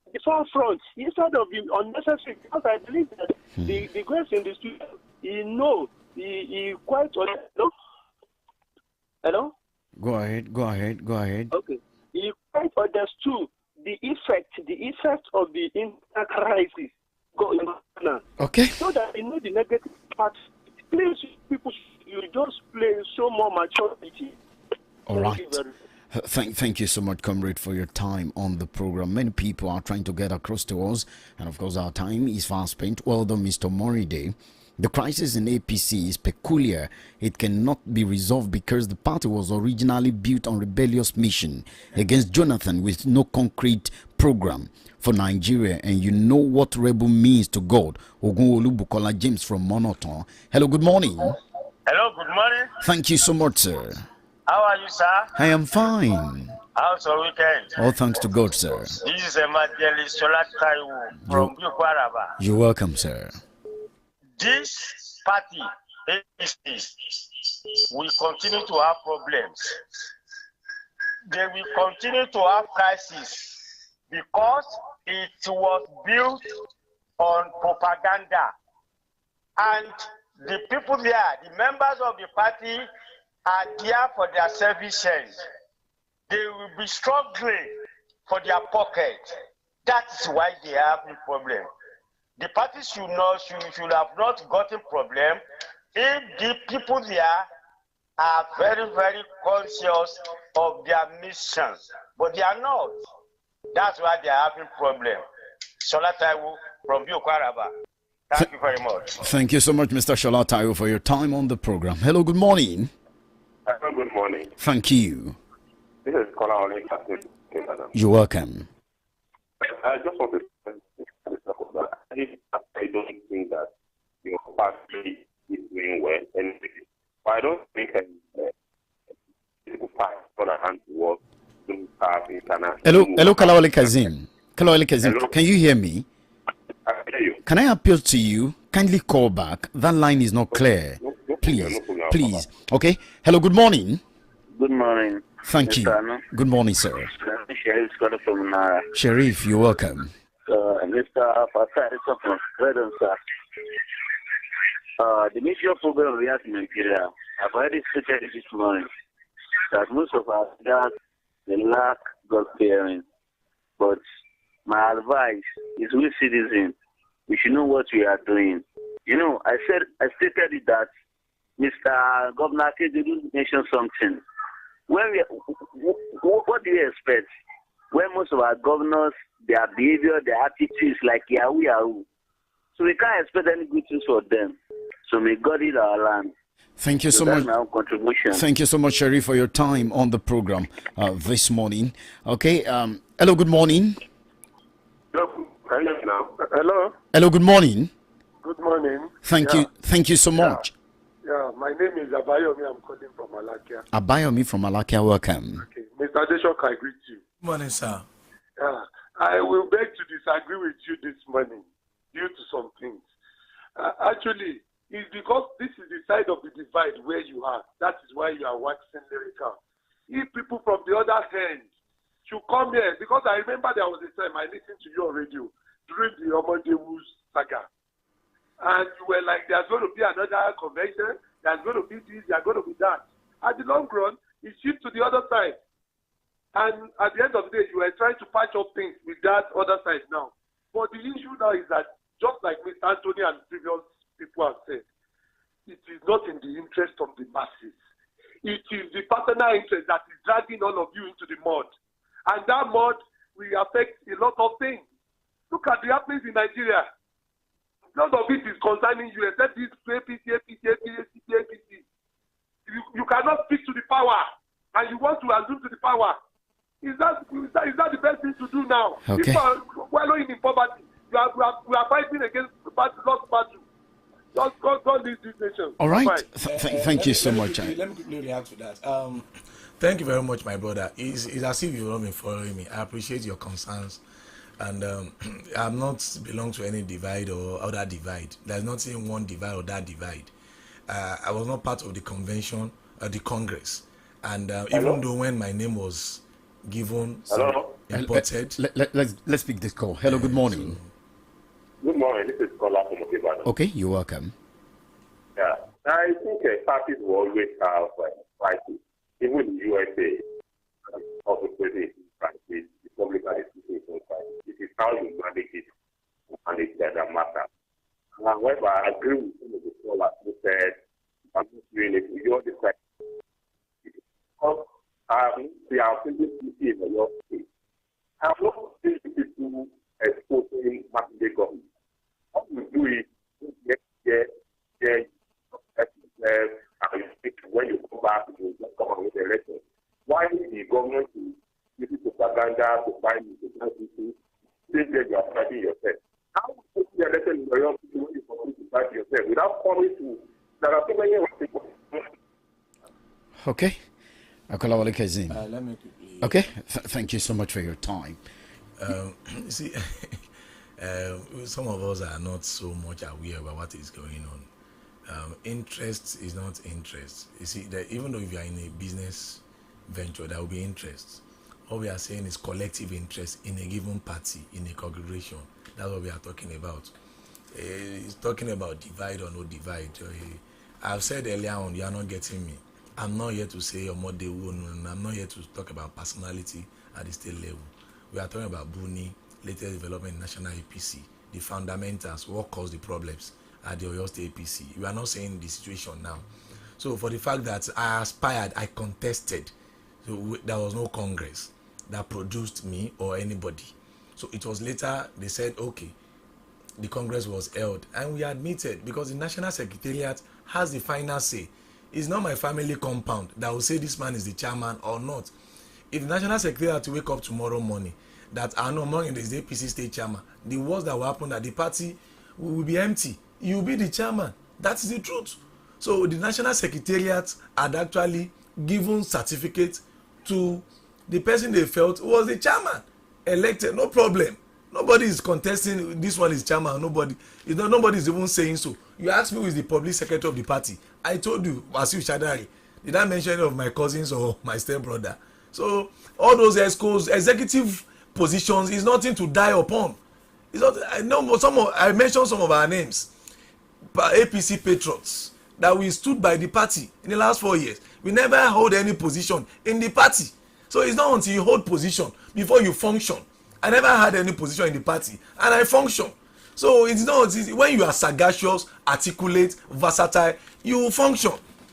at the forefront instead of the unnecessary. Because I believe that the guys in the studio, he quite. Hello. Go ahead. Okay. He quite understood the effect of the internet crisis going on. Okay. So that you know the negative part. Please, people, you just play so more maturity. All right. Thank you so much, comrade, for your time on the program. Many people are trying to get across to us, and of course, our time is fast spent. Well done, Mr. Moride. The crisis in APC is peculiar. It cannot be resolved because the party was originally built on rebellious mission against Jonathan with no concrete program for Nigeria. And you know what rebel means to God. Ogunwolu Bukola James from Monoton. Hello, good morning. Hello, good morning. Thank you so much, sir. How are you, sir? I am fine. How's your weekend? All thanks to God, sir. This is Evangelist Taiwo from Bukwaraba. You're welcome, sir. This party will continue to have problems. They will continue to have crises because it was built on propaganda. And the people there, the members of the party, are there for their selfish end. They will be struggling for their pocket. That is why they have the problem. The party should have not gotten problem if the people there are very, very conscious of their missions. But they are not. That's why they are having problem. Shola Taiwo from Bukwaraba. Thank you very much. Thank you so much, Mr. Shola Taiwo, for your time on the program. Hello, good morning. Good morning. Thank you. This is Kola. You're welcome. I just want to I don't think that your party is doing well, and I don't think people fight on a hand to work to have international. Hello, Kalawale Kazim. Kalawale Kazim, can you hear me? I hear you. Can I appeal to you? Kindly call back. That line is not clear. Please. Okay. Hello, good morning. Good morning. Thank you. Good morning, sir. Sheriff Scott from Nara. Sheriff, you're welcome. Mr. Fatah is from Freedom, sir. The major problem we have in Nigeria, I've already stated it this morning, that most of us got the lack God fearing. But my advice is we citizens, we should know what we are doing. You know, I stated it that Mr. Governor didn't mention something. What do you expect? When most of our governors, their behavior, their attitudes like Yahoo. So we can't expect any good things for them. So may God heal our land. Thank you so much. That's my own contribution. Thank you so much, Sherry, for your time on the program this morning. Okay. Hello, good morning. Hello. Hello, good morning. Good morning. Thank you so much. Yeah, my name is Abayomi. I'm calling from Alakia. Abayomi from Alakia, welcome. Okay, Mr. Adeshok, I greet you. Good morning, sir. Yeah, I will beg to disagree with you this morning due to some things. Actually, it's because this is the side of the divide where you are. That is why you are waxing lyrical. If people from the other hand should come here, because I remember there was a time I listened to you on radio during the Amutajero saga. And you were like, there's going to be another convention, there's going to be this, there's going to be that. At the long run, it shifts to the other side. And at the end of the day, you were trying to patch up things with that other side now. But the issue now is that, just like Mr. Anthony and previous people have said, it is not in the interest of the masses. It is the personal interest that is dragging all of you into the mud. And that mud will affect a lot of things. Look at the happenings in Nigeria. None of it is concerning you except this APC. You cannot speak to the power, and you want to assume to the power. Is that the best thing to do now? Okay. People are wallowing in poverty. We are fighting against the lost battle. Just God lead this nation. All right. Thank you so much. Let me quickly react to that. Thank you very much, my brother. It's as if you've not been following me. I appreciate your concerns. And I'm not belong to any divide or other divide. There's not in one divide or that divide. I was not part of the convention, the Congress. And even though when my name was given, imported. Let's pick this call. Hello, good morning. Good morning. This is Kola from Ibadan. Okay, you're welcome. Yeah, I think parties will always have crises. Even in the USA, also facing crisis, the public are facing crisis. It is how you manage it that matters. However, I agree with some of the scholars who said, I'm just doing it, you're the fact. Because they are simply in the law state. I have not seen people exposing Macedonian government. What we do is, when you come back, you just come with the election. Why the government is using propaganda to find people, think that you are fighting yourself? How would you be elected in the young people when you continue to fight yourself without coming to? There are so many people. Okay. Akolawale Kazim. Let me quickly. Okay. Thank you so much for your time. You see, some of us are not so much aware about what is going on. Interest is not interest. You see, that even though if you are in a business venture, there will be interest. What we are saying is collective interest in a given party, in a congregation. That's what we are talking about. It's talking about divide or no divide. I've said earlier on, you are not getting me. I'm not here to say and I'm not here to talk about personality at the state level. We are talking about Buni, latest development, national APC, the fundamentals, what caused the problems at the Oyo State APC. We are not saying the situation now. So for the fact that I aspired, I contested, so there was no Congress that produced me or anybody. So it was later they said, okay, the Congress was held, and we admitted, because the National Secretariat has the final say. It's not my family compound that will say this man is the chairman or not. If the National Secretariat wake up tomorrow morning that I know among the APC state chairman, the worst that will happen that the party will be empty. You will be the chairman. That is the truth. So the National Secretariat had actually given certificate to the person they felt was the chairman, elected, no problem. Nobody is contesting this one is chairman. Nobody is even saying so. You asked me who is the public secretary of the party. I told you, Wasiu Shadari. Did I mention any of my cousins or my stepbrother? So all those executive positions is nothing to die upon. It's not. I mentioned some of our names, APC patriots, that we stood by the party in the last 4 years. We never hold any position in the party. So it's not until you hold position before you function. I never had any position in the party, and I function. So it's not when you are sagacious, articulate, versatile, you function.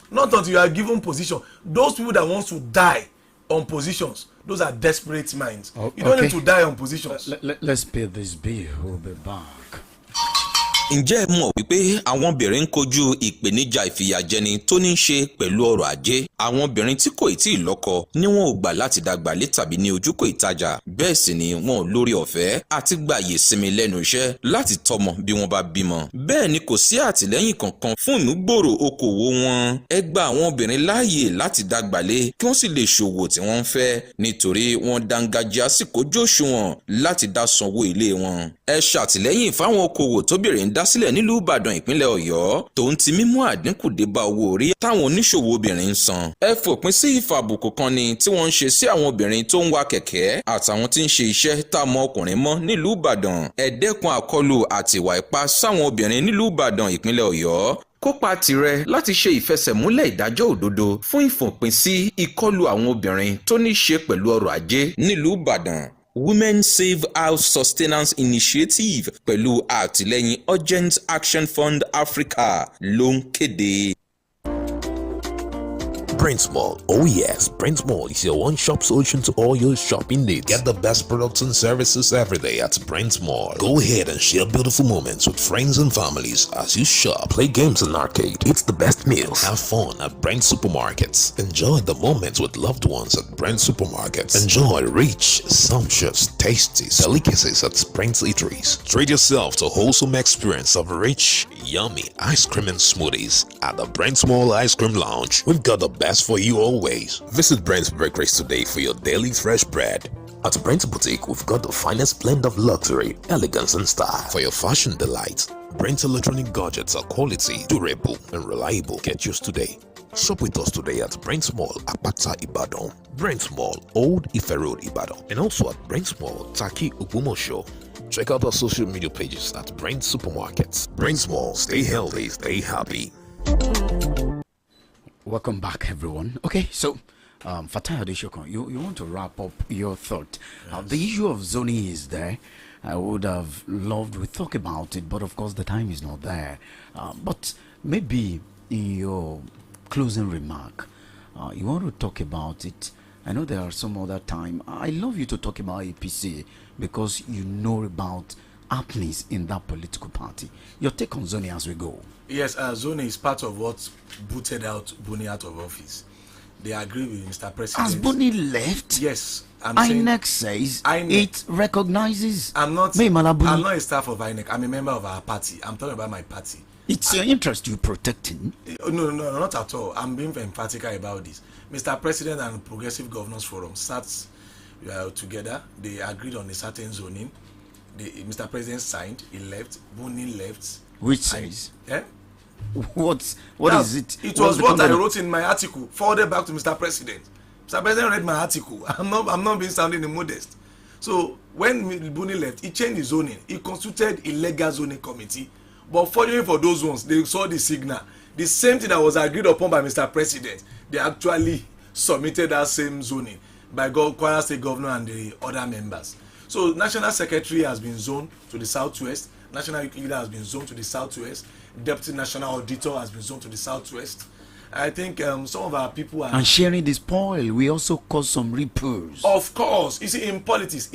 Not until you are given position. Those people that want to die on positions, those are desperate minds. You don't need to die on positions. Let's pay this bill. We'll be back. Ǹjẹ́ ẹ mọ̀ wípé àwọn obìnrin ń kojú ìpèníjà ìfìyàjẹni tó ní í ṣe pẹ̀lú ọrọ̀ ajé? Àwọn obìnrin tí kò tíì lọ́kọ ni wọn ò gbà láti dàgbàlé tàbí ní ojúkò ìtajà. Bẹ́ẹ̀ sì ni wọn ò lórí ọ̀fẹ́ àti gbààyè sinmi lẹ́nu iṣẹ́ láti tọ́mọ bí wọ́n bá bímọ. Bẹ́ẹ̀ ni kò sí àtìlẹ́yìn kankan fún ìmúgbòòrò okòwò wọn. Ẹ gba àwọn obìnrin láàyè láti dàgbàlé kí wọ́n sì lè ṣòwò tí wọ́n ń fẹ́ nítorí wọ́n dángájíá sì kójú òṣùwọ̀n láti dá sanwó ilé wọn. Ẹ ṣàtìlẹ́yìn fáwọn okòwò tóbìnrin dá sílẹ̀ nílùú Ìbàdàn ìpínlẹ̀ Ọ̀yọ́ tó ń ti mímú àdínkù dé bá owó orí táwọn oníṣòwò obìnrin ń san. Ẹ fòpin sí ìfàbùkù kan ni tí wọ́n ń ṣe sí àwọn obìnrin tó ń wa kẹ̀kẹ́ àtàwọn tí ń ṣe iṣẹ́ tá a mọ ọkùnrin mọ́ nílùú Ìbàdàn. Ẹ dẹ́kun àkọlù àti ìwà ipá sáwọn obìnrin nílùú Ìbàdàn ìpínlẹ̀ Ọ̀yọ́. Kópa tirẹ̀ láti ṣe ìfẹsẹ̀múlẹ̀ ìdájọ́ òdodo fún ìfòpin sí ìkọlù àwọn obìnrin tó ní í ṣe pẹ̀lú ọrọ̀ ajé nílùú Ìbàdàn. Women Save House Sustenance Initiative pẹ̀lú àtìlẹ́yìn Urgent Action Fund Africa ló ń kéde. Brent Mall. Oh yes, Brent Mall is your one-stop solution to all your shopping needs. Get the best products and services every day at Brent Mall. Go ahead and share beautiful moments with friends and families as you shop. Play games and arcade. Eat the best meals. Have fun at Brent Supermarkets. Enjoy the moments with loved ones at Brent Supermarkets. Enjoy rich, sumptuous, tasty delicacies at Brent Eateries. Treat yourself to a wholesome experience of rich, yummy ice cream and smoothies at the Brent Mall Ice Cream Lounge. We've got the best for you always. Visit Brent's Bakeries today for your daily fresh bread. At Brent's Boutique, we've got the finest blend of luxury, elegance and style for your fashion delight. Brent's electronic gadgets are quality, durable and reliable. Get yours today. Shop with us today at Brent's Mall, Apata, Ibadan. Brent's Mall, Old Ife Road, Ibadan. And also at Brent's Mall, Taki, Ogumosho. Check out our social media pages at Brent Supermarkets. Brent's Mall, stay healthy, stay happy. Welcome back, everyone. Okay, so Fatai Adeshokon, you want to wrap up your thought. The issue of zoning is there. I would have loved to talk about it, but of course the time is not there. But maybe in your closing remark, you want to talk about it. I know there are some other time. I love you to talk about APC because you know about happenings in that political party. Your take on zoning as we go. Yes, zoning is part of what booted out Buni out of office. They agree with Mr. President. Has Buni left? Yes. INEC says it recognizes. I'm not a staff of INEC. I'm a member of our party. I'm talking about my party. It's your interest you're protecting. No, not at all. I'm being emphatic about this. Mr. President and Progressive Governors Forum sat together. They agreed on a certain zoning. Mr. President signed. He left. Buni left. Which says? What now, is it? It was what I wrote in my article. Forwarded back to Mr. President. Mr. President read my article. I'm not being sounding immodest. So when Buni left, he changed the zoning. He constituted a legal zoning committee. But fortunately for those ones, they saw the signal. The same thing that was agreed upon by Mr. President, they actually submitted that same zoning by Kwara State Governor and the other members. So National Secretary has been zoned to the southwest. National Youth Leader has been zoned to the southwest. Deputy National Auditor has been zoned to the southwest. I think some of our people are... And sharing the spoil, we also cause some ripples. Of course. You see, in politics,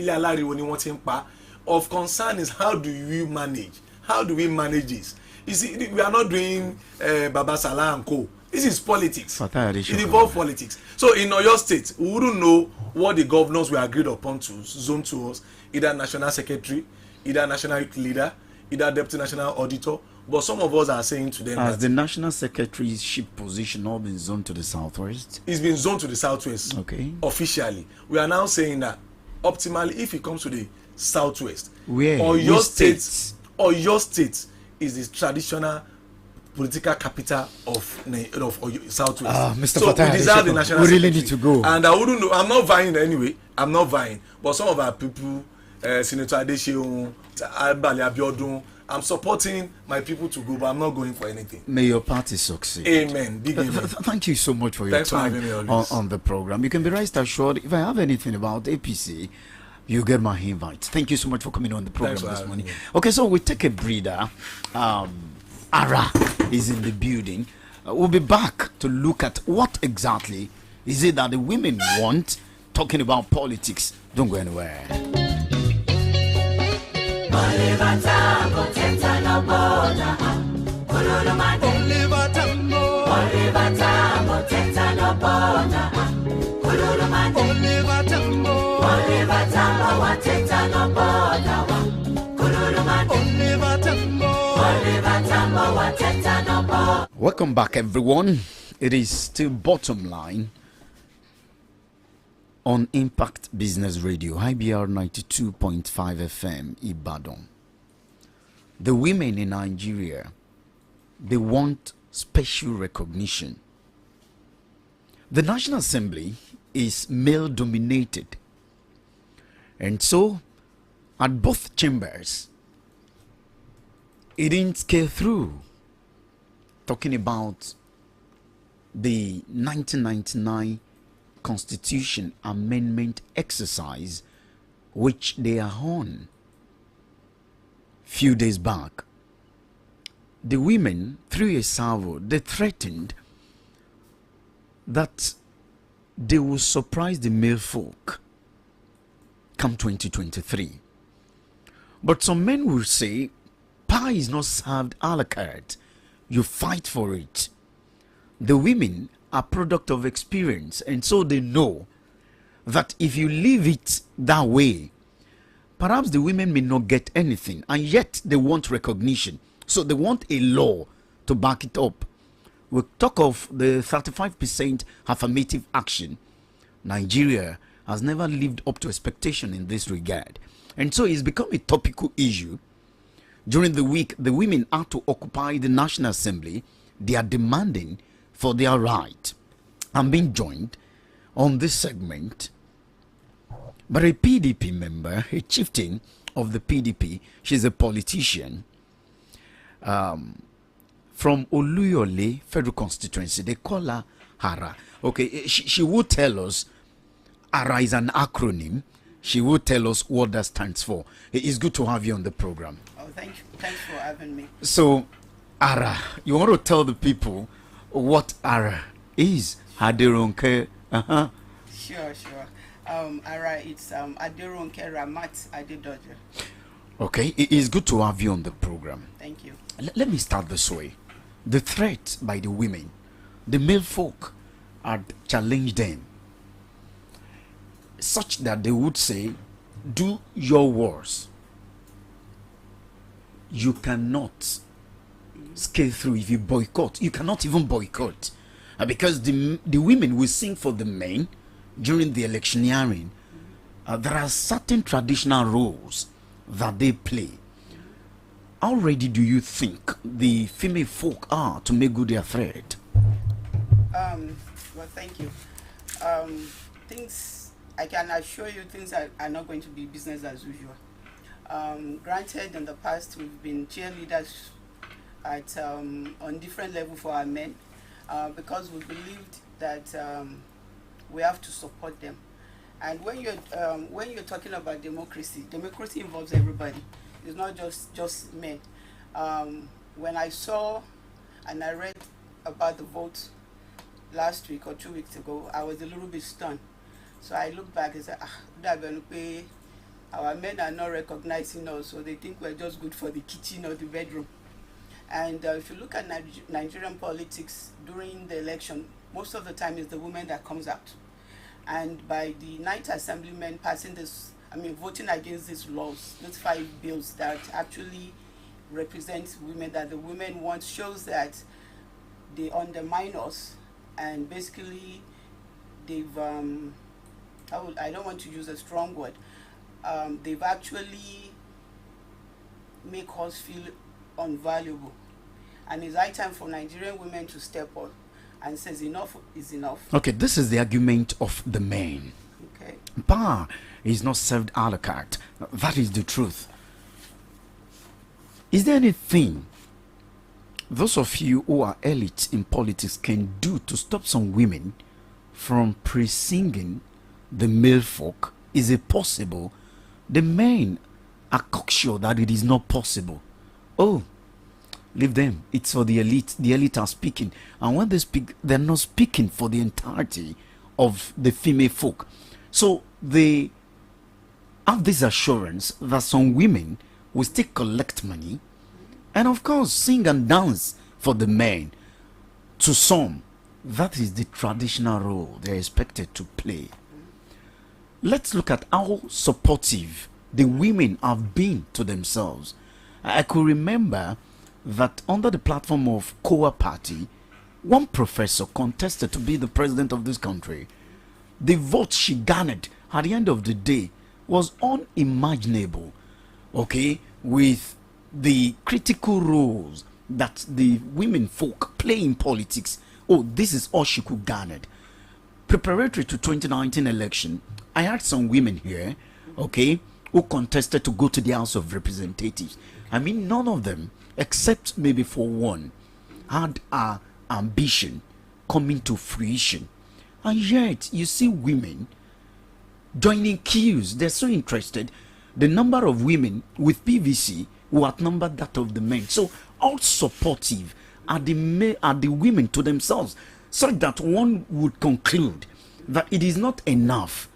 of concern is how do you manage? How do we manage this? You see, we are not doing Baba Salah and Co. This is politics. It involves politics. So in Oyo State, we wouldn't know what the governors were agreed upon to zone to us. Either National Secretary, either National Youth Leader, either Deputy National Auditor. But some of us are saying to them has the National Secretary's ship position all been zoned to the southwest? It's been zoned to the southwest. Okay. Officially. We are now saying that optimally, if it comes to the southwest, where Oyo State is the traditional political capital of Oyo, southwest. Mr. So Fatai, we deserve the National we really Secretary. need to go. And I wouldn't know. I'm not vying anyway. I'm not vying. But some of our people, Senator Adesheun, Albali Abiodun, I'm supporting my people to go, but I'm not going for anything. May your party succeed. Amen. Big amen. Thank you so much for your Thanks time for having me on the program. You can be rest assured, if I have anything about APC, you get my invite. Thank you so much for coming on the program this morning. Okay, so we take a breather. Ara is in the building. We'll be back to look at what exactly is it that the women want, talking about politics. Don't go anywhere. Oliver Tambo, Teta no border. Kululumade. Oliver Tambo. Oliver Tambo, Teta no border. Kululumade. Oliver Tambo. Oliver Tambo, wa Teta no border. Kululumade. Oliver Tambo. Oliver Tambo, wa Teta no border. Welcome back, everyone. It is still Bottom Line on Impact Business Radio, Ibr92.5 FM, Ibadan. The women in Nigeria, they want special recognition. The National Assembly is male-dominated. And so, at both chambers, it didn't scale through. Talking about the 1999 Constitution Amendment exercise, which they are on. Few days back, the women, through a salvo, they threatened that they will surprise the male folk come 2023. But some men will say, pie is not served a la carte. You fight for it. The women are product of experience, and so they know that if you leave it that way, perhaps the women may not get anything, and yet they want recognition. So they want a law to back it up. We talk of the 35% affirmative action. Nigeria has never lived up to expectation in this regard, and so it's become a topical issue. During the week, the women are to occupy the National Assembly. They are demanding for their right. I'm being joined on this segment by a PDP member, a chieftain of the PDP. She's a politician from Oluyole Federal Constituency. They call her ARA. Okay, she will tell us ARA is an acronym. She will tell us what that stands for. It's good to have you on the program. Oh, thank you. Thanks for having me. So, ARA, you want to tell the people what ARA is? Aderonke. Sure. ARA, it's Aderonke Ramat Adedoje. Okay, it is good to have you on the program. Thank you. Let me start this way. The threat by the women, the male folk had challenged them such that they would say, do your worst. You cannot scale through if you boycott. You cannot even boycott. Because the women will sing for the men during the electioneering. There are certain traditional roles that they play. How ready do you think the female folk are to make good their threat? Well, thank you. Things, I can assure you, things are not going to be business as usual. Granted, in the past, we've been cheerleaders at on different level for our men because we believed that we have to support them. And when you're talking about democracy involves everybody. It's not just men. When I saw and I read about the vote last week or 2 weeks ago, I was a little bit stunned. So I looked back and said, our men are not recognizing us, so they think we're just good for the kitchen or the bedroom. And if you look at Nigerian politics during the election, most of the time it's the women that comes out. And by the 9th assemblymen passing this, voting against these laws, these 5 bills that actually represent women, that the women want, shows that they undermine us, and basically they've, I don't want to use a strong word, they've actually make us feel unvaluable. And it's high time for Nigerian women to step up and says enough is enough. Okay, this is the argument of the men. Okay. Power is not served a la carte. That is the truth. Is there anything those of you who are elite in politics can do to stop some women from pre-singing the male folk? Is it possible? The men are cocksure that it is not possible. Oh, leave them. It's for the elite. The elite are speaking. And when they speak, they're not speaking for the entirety of the female folk. So they have this assurance that some women will still collect money and of course sing and dance for the men. To some, that is the traditional role they're expected to play. Let's look at how supportive the women have been to themselves. I could remember that under the platform of COA party, one professor contested to be the president of this country. The vote she garnered at the end of the day was unimaginable, okay, with the critical roles that the women folk play in politics. Oh, this is all she could garner. Preparatory to 2019 election, I had some women here, okay, who contested to go to the House of Representatives. None of them, except maybe for one, had our ambition coming to fruition. And yet, you see women joining queues. They're so interested. The number of women with PVC will outnumber that of the men. So, how supportive are the women to themselves, so that one would conclude that it is not enough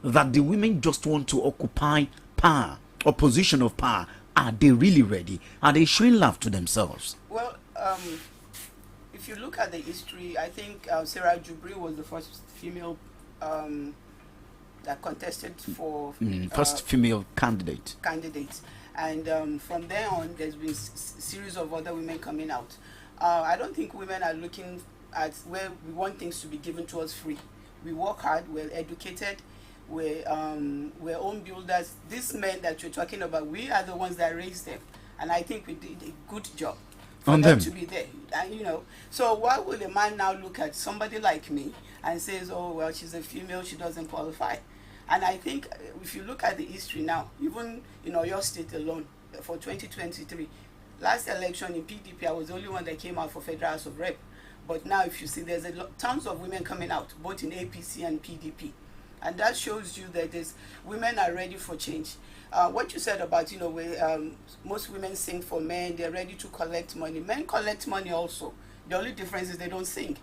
that the women just want to occupy power or position of power. Are they really ready? Are they showing love to themselves? Well, if you look at the history, I think Sarah Jubri was the first female that contested for first female candidate. And from there on, there's been a series of other women coming out. I don't think women are looking at where we want things to be given to us free. We work hard, we're educated, we're home builders. These men that you're talking about, we are the ones that raised them. And I think we did a good job for them to be there. And, so why would a man now look at somebody like me and says, oh, well, she's a female, she doesn't qualify? And I think if you look at the history now, even in your state alone, for 2023, last election in PDP, I was the only one that came out for Federal House of Rep. But now if you see, there's tons of women coming out, both in APC and PDP. And that shows you that women are ready for change. What you said about, most women sing for men, they're ready to collect money. Men collect money also. The only difference is they don't sing.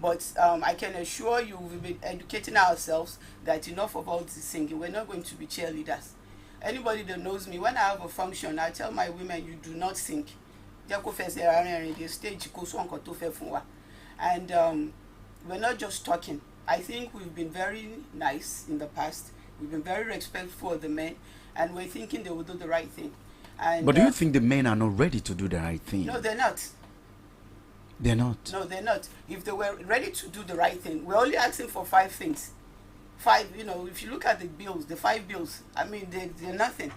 But I can assure you, we've been educating ourselves that enough of all this singing. We're not going to be cheerleaders. Anybody that knows me, when I have a function, I tell my women, you do not sing. And we're not just talking. I think we've been very nice in the past. We've been very respectful of the men, and we're thinking they will do the right thing. And, but do you think the men are not ready to do the right thing? No, they're not. They're not? No, they're not. If they were ready to do the right thing, we're only asking for 5 things. 5, if you look at the bills, the 5 bills, I mean, they're nothing.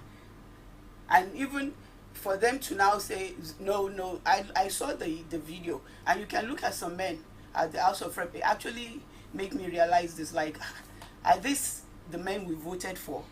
And even for them to now say, no, I saw the video, and you can look at some men at the House of Rep. It actually make me realize this, like, are this the men we voted for?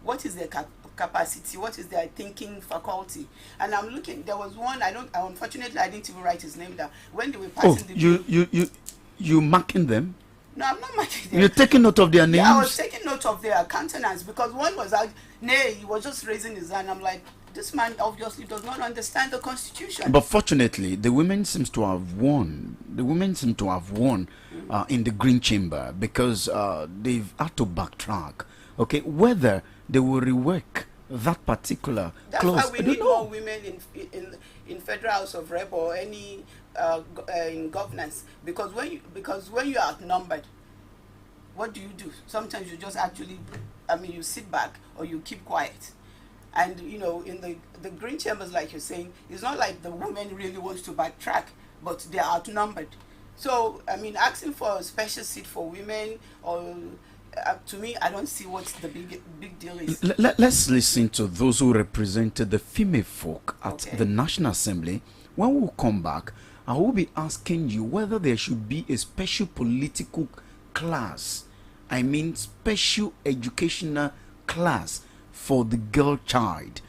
What is their capacity? What is their thinking faculty? And I'm looking, there was one, unfortunately I didn't even write his name down. When they were passing the bill. You marking them? No, I'm not marking them. You're taking note of their names? Yeah, I was taking note of their countenance, because one was out, he was just raising his hand. I'm like, this man obviously does not understand the Constitution. But fortunately, the women seems to have won. The women seem to have won in the Green Chamber, because they've had to backtrack. Okay, whether they will rework that particular clause. That's why we need more women in Federal House of Rep or any in governance, because when you are outnumbered, what do? Sometimes you just actually, you sit back or you keep quiet. And in the Green Chambers, like you're saying, it's not like the women really wants to backtrack, but they're outnumbered. So asking for a special seat for women, or to me, I don't see what the big deal is. Let's listen to those who represented the female folk at the National Assembly. When we come back, I will be asking you whether there should be a special political class, special educational class for the girl child,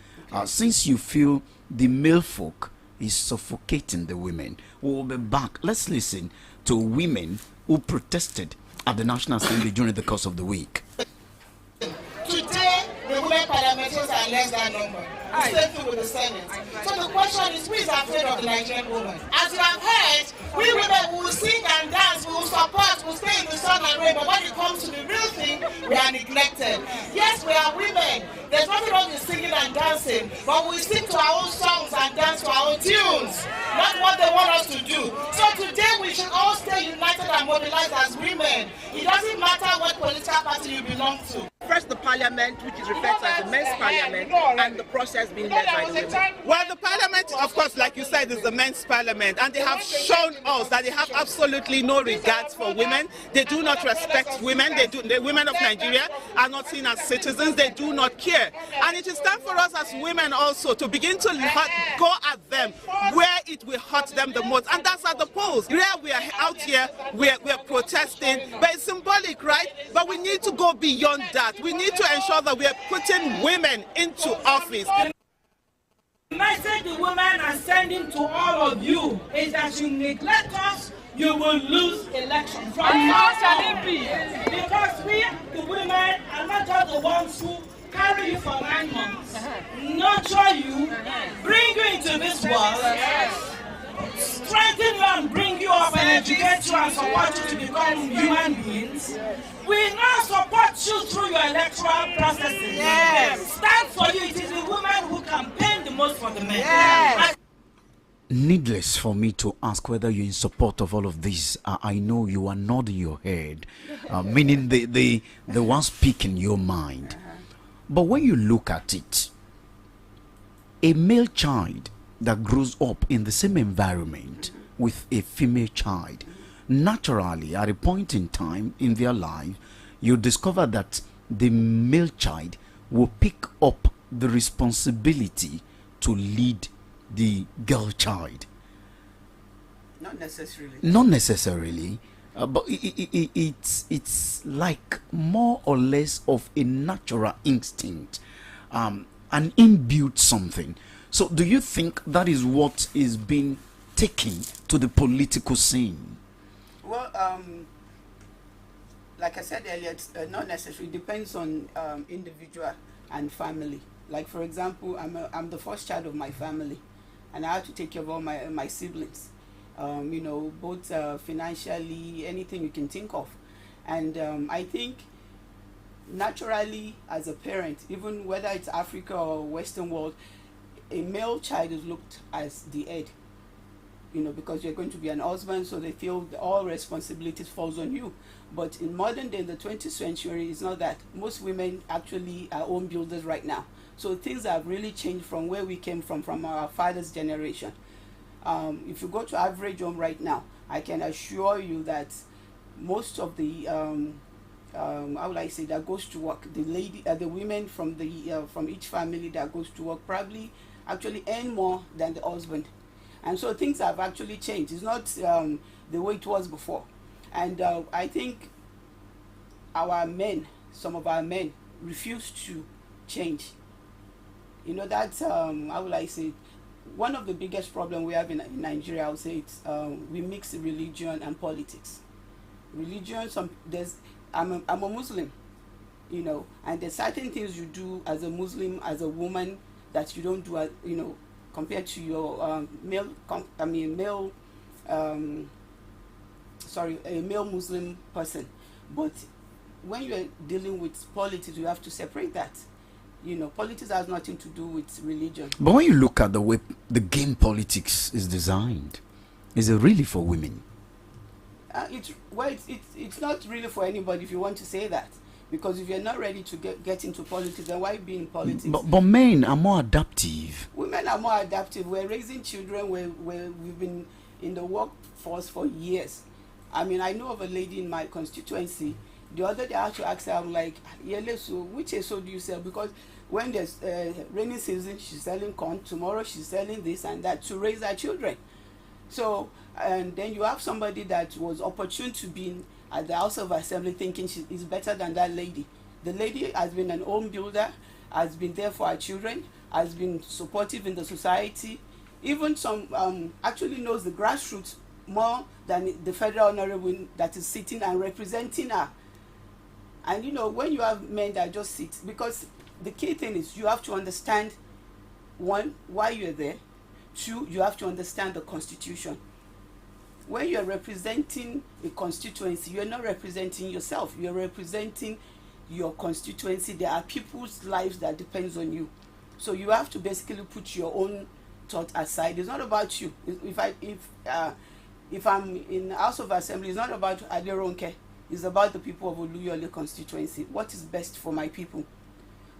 since you feel the male folk is suffocating the women. We'll be back. Let's listen to women who protested at the National Assembly during the course of the week. Today, the women parliamentarians are less than number. The same thing with the Senate. So the question is, who is afraid of the Nigerian woman? As you have heard, we women will sing and dance, we will support, we will stay in the sun and rain, but when it comes to the real thing, we are neglected. Yes, we are women. There's nothing wrong with singing and dancing, but we sing to our own songs and dance to our own tunes, not what they want us to do. So today we should all stay united and mobilized as women. It doesn't matter what political party you belong to. First, the parliament, which is referred to as the men's parliament, and the process being led by the women. Well, the parliament, of course, like you said, is the men's parliament, and they have shown us that they have absolutely no regards for women. They do not respect women. The women of Nigeria are not seen as citizens. They do not care. And it is time for us as women also to begin to go at them where it will hurt them the most, and that's at the polls. Where we are out here, we're protesting, but it's symbolic, right? But we need to go beyond that. We need to ensure that we are putting women into office. The message the women are sending to all of you is that you neglect us, you will lose election. From now, because we, the women, are not just the ones who carry you for 9 months, nurture you, bring you into this world, strengthen you and bring you up and educate you and support you to become human beings. We now support you through your electoral processes. Yes. Stand for you. It is the women who campaign the most for the men. Yes. Needless for me to ask whether you're in support of all of this. I know you are nodding your head, meaning the one speaking your mind. But when you look at it, a male child that grows up in the same environment with a female child, naturally at a point in time in their life, you discover that the male child will pick up the responsibility to lead the girl child. Not necessarily. Not necessarily, but it's like more or less of a natural instinct, an inbuilt something. So do you think that is what is being taking to the political scene? Well, like I said earlier, it's not necessary. It depends on individual and family. Like, for example, I'm the first child of my family, and I have to take care of all my siblings. You know, both financially, anything you can think of. And I think naturally, as a parent, even whether it's Africa or Western world, a male child is looked as the head, you know, because you're going to be an husband, so they feel all responsibilities falls on you. But in modern day, in the 20th century, it's not that. Most women actually are home builders right now. So things have really changed from where we came from our father's generation. If you go to average home right now, I can assure you that most of the how would I say, that goes to work, the women from each family that goes to work probably actually earn more than the husband. And so things have actually changed. It's not the way it was before. And I think some of our men refuse to change. You know, that's how will I say, one of the biggest problems we have in Nigeria, I would say, it's we mix religion and politics. Religion, I'm a Muslim, you know, and there's certain things you do as a Muslim, as a woman, that you don't do, you know, compared to your a male Muslim person. But when you're dealing with politics, you have to separate that. You know, politics has nothing to do with religion. But when you look at the way the game politics is designed, is it really for women? It's not really for anybody, if you want to say that. Because if you're not ready to get into politics, then why be in politics? But men are more adaptive. Women are more adaptive. We're raising children where we've been in the workforce for years. I mean, I know of a lady in my constituency. The other day I had to ask her, I'm like, so which ESO do you sell? Because when there's rainy season, she's selling corn. Tomorrow she's selling this and that to raise her children. So, and then you have somebody that was opportune to be at the House of Assembly thinking she is better than that lady. The lady has been an home builder, has been there for her children, has been supportive in the society, even some actually knows the grassroots more than the federal honorable that is sitting and representing her. And you know, when you have men that just sit, because the key thing is you have to understand, one, why you're there. Two, you have to understand the Constitution. When you're representing a constituency, you're not representing yourself. You're representing your constituency. There are people's lives that depends on you. So you have to basically put your own thought aside. It's not about you. If I'm in the House of Assembly, it's not about Aderonke. It's about the people of Oluyole constituency. What is best for my people?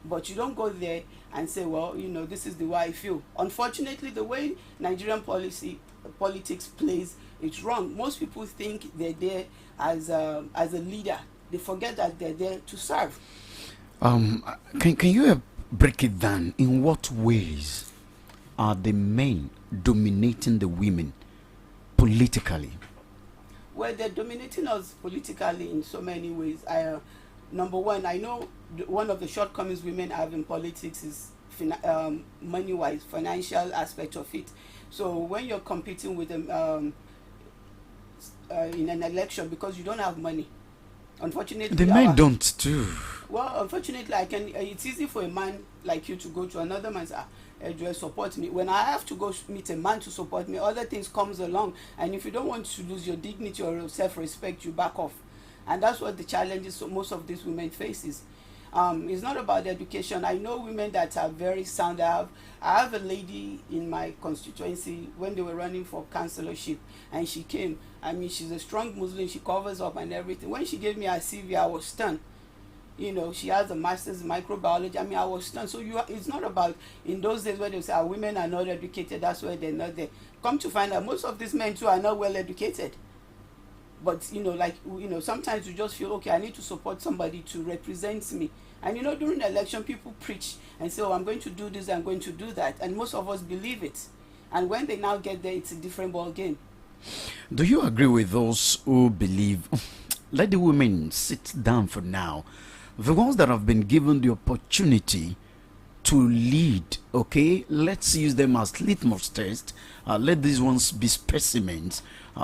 But you don't go there and say, well, you know, this is the way I feel. Unfortunately, the way Nigerian politics plays, it's wrong. Most people think they're there as a leader. They forget that they're there to serve. Can you break it down? In what ways are the men dominating the women politically? Well, they're dominating us politically in so many ways. Number one, I know one of the shortcomings women have in politics is money-wise, financial aspect of it. So when you're competing with them in an election, because you don't have money, unfortunately, the men don't too. Well, unfortunately, it's easy for a man like you to go to another man's support me. When I have to go meet a man to support me, other things comes along, and if you don't want to lose your dignity or your self-respect, you back off. And that's what the challenges most of these women faces. It's not about education. I know women that are very sound. I have a lady in my constituency when they were running for councillorship, and she came. I mean, she's a strong Muslim. She covers up and everything. When she gave me her CV, I was stunned. You know, she has a master's in microbiology. I mean, I was stunned. So it's not about in those days where they say women are not educated. That's why they're not there. Come to find out, most of these men too are not well educated. But sometimes you just feel, okay, I need to support somebody to represent me. And during the election, people preach and say, oh, I'm going to do this, I'm going to do that. And most of us believe it. And when they now get there, it's a different ball game. Do you agree with those who believe, let the women sit down for now, the ones that have been given the opportunity to lead, okay, let's use them as litmus test. Let these ones be specimens.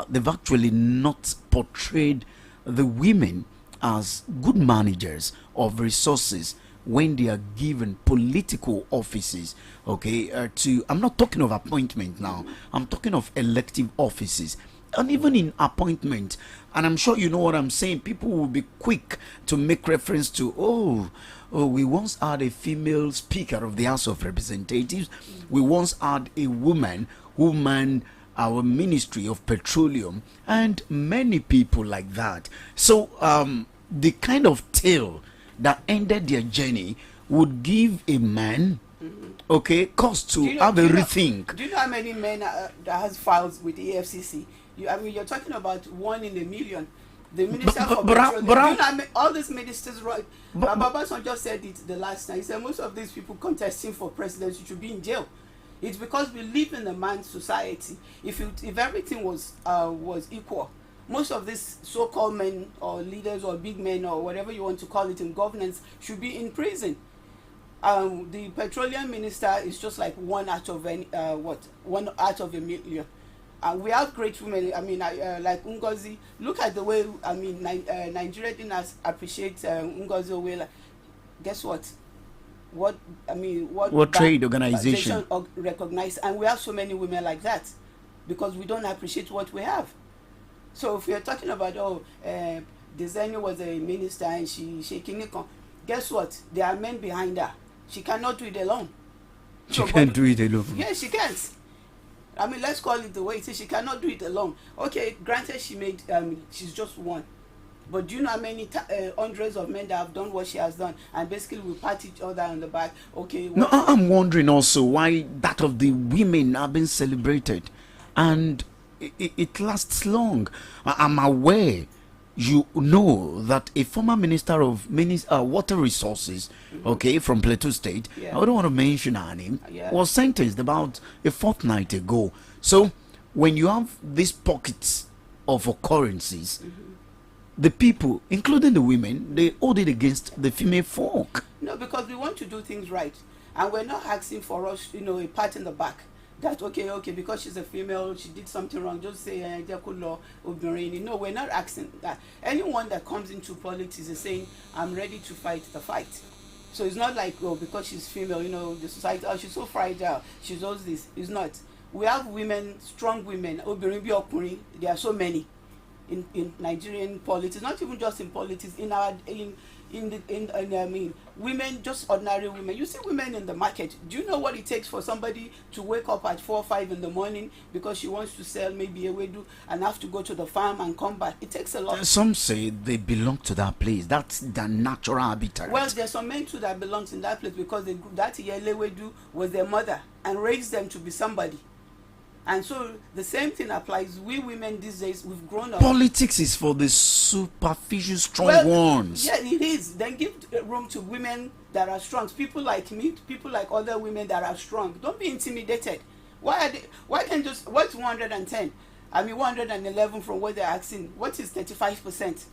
They've actually not portrayed the women as good managers of resources when they are given political offices, okay, I'm not talking of appointment now, I'm talking of elective offices. And even in appointment, and I'm sure you know what I'm saying, people will be quick to make reference to, oh, we once had a female speaker of the House of Representatives, we once had a woman who manned our Ministry of Petroleum, and many people like that. So the kind of tale that ended their journey would give a man, okay, cause to have a rethink. Do you know how many men that has files with the EFCC? I mean, you're talking about 1 in a million. The minister for petroleum, you know, all these ministers, right? Babasan just said it the last time. He said most of these people contesting for presidency should be in jail. It's because we live in a man's society. If everything was equal, most of these so-called men or leaders or big men or whatever you want to call it in governance should be in prison. The petroleum minister is just like 1 out of 1 out of a million. We have great women. I mean, like Ngozi. Look at the way, I mean, Nigeria didn't appreciate Ngozi Owela. Guess what? What trade organization recognized? And we have so many women like that because we don't appreciate what we have. So if you're talking about, Deseni was a minister and she shaking it, guess what? There are men behind her. She cannot do it alone. She can't do it alone. Yeah, she can't. I mean, let's call it the way it is. She cannot do it alone. Okay, granted, she's just one. But do you know how many hundreds of men that have done what she has done, and basically we pat each other on the back? Okay. No, I'm wondering also why that of the women have been celebrated, and it lasts long. I'm aware, you know, that a former minister of water resources, okay, from Plateau State, I don't want to mention her name, was sentenced about a fortnight ago. So when you have these pockets of occurrences, the people, including the women, they hold it against the female folk. No, because we want to do things right, and we're not asking for us, a pat in the back. That okay, because she's a female, she did something wrong, just say no, we're not asking that. Anyone that comes into politics is saying, I'm ready to fight the fight. So it's not like, because she's female, the society, she's so fragile, she does this. It's not. We have women, strong women, there are so many in Nigerian politics, not even just in politics, women, just ordinary women. You see women in the market. Do you know what it takes for somebody to wake up at 4 or 5 in the morning because she wants to sell maybe a wedu and have to go to the farm and come back? It takes a lot. Some say they belong to that place. That's their natural habitat. Well, there's some men too that belongs in that place because that yele wedu was their mother and raised them to be somebody. And so the same thing applies. We women these days, we've grown up. Politics is for the superficial strong ones. Yeah, it is. Then give room to women that are strong. People like me, people like other women that are strong. Don't be intimidated. Why can't just, what's 110? 111 from what they're asking. What is 35%?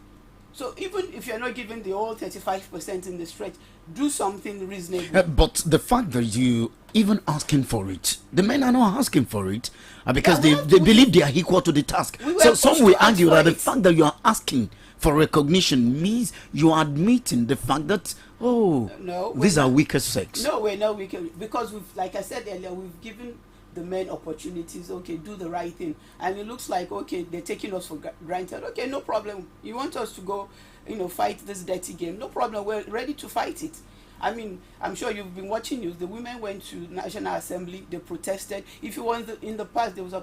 So even if you're not giving the whole 35% in the stretch, do something reasonable. But the fact that you even asking for it, the men are not asking for it because they believe they are equal to the task. So some will argue that the fact that you are asking for recognition means you are admitting the fact that these are weaker sex. No, we're not weaker because like I said earlier, we've given the men opportunities. Okay, do the right thing, and it looks like they're taking us for granted. Okay, no problem. You want us to go, fight this dirty game? No problem. We're ready to fight it. I'm sure you've been watching news. The women went to National Assembly. They protested. If you want, in the past there was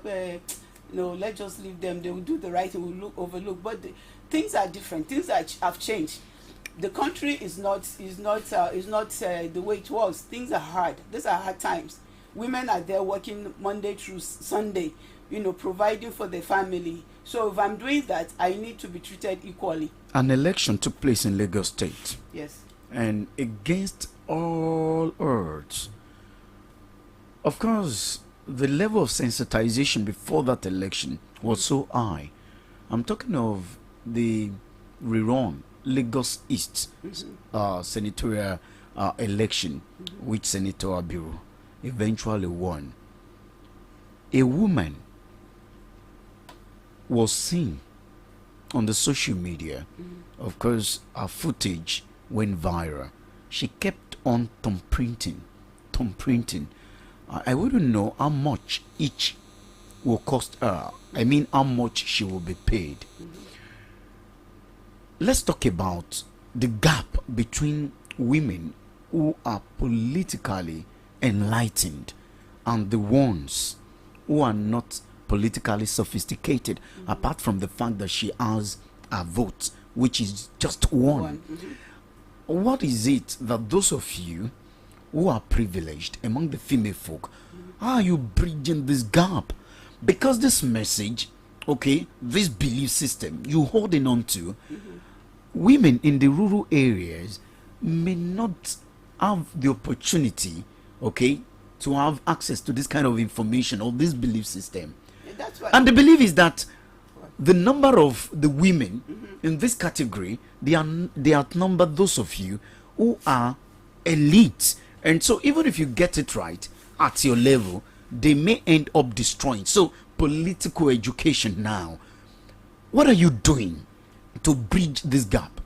let's just leave them. They will do the right thing. We'll overlook. But things are different. Things have changed. The country is not the way it was. Things are hard. These are hard times. Women are there working Monday through Sunday, providing for their family. So if I'm doing that, I need to be treated equally. An election took place in Lagos State. Yes. And against all odds, of course, the level of sensitization before that election was so high. I'm talking of the rerun Lagos East senatorial election, which Senator Abiru eventually won, a woman was seen on the social media. Of course, her footage went viral. She kept on thumb printing. I wouldn't know how much each will cost her. I mean, how much she will be paid. Let's talk about the gap between women who are politically enlightened and the ones who are not politically sophisticated, apart from the fact that she has a vote, which is just one. What is it that those of you who are privileged among the female folk, how are you bridging this gap? Because this message, okay, this belief system you holding on to, women in the rural areas may not have the opportunity, okay, to have access to this kind of information or this belief system. And the belief is that the number of the women in this category, they outnumber those of you who are elite. And so even if you get it right at your level, they may end up destroying. So political education now, what are you doing to bridge this gap?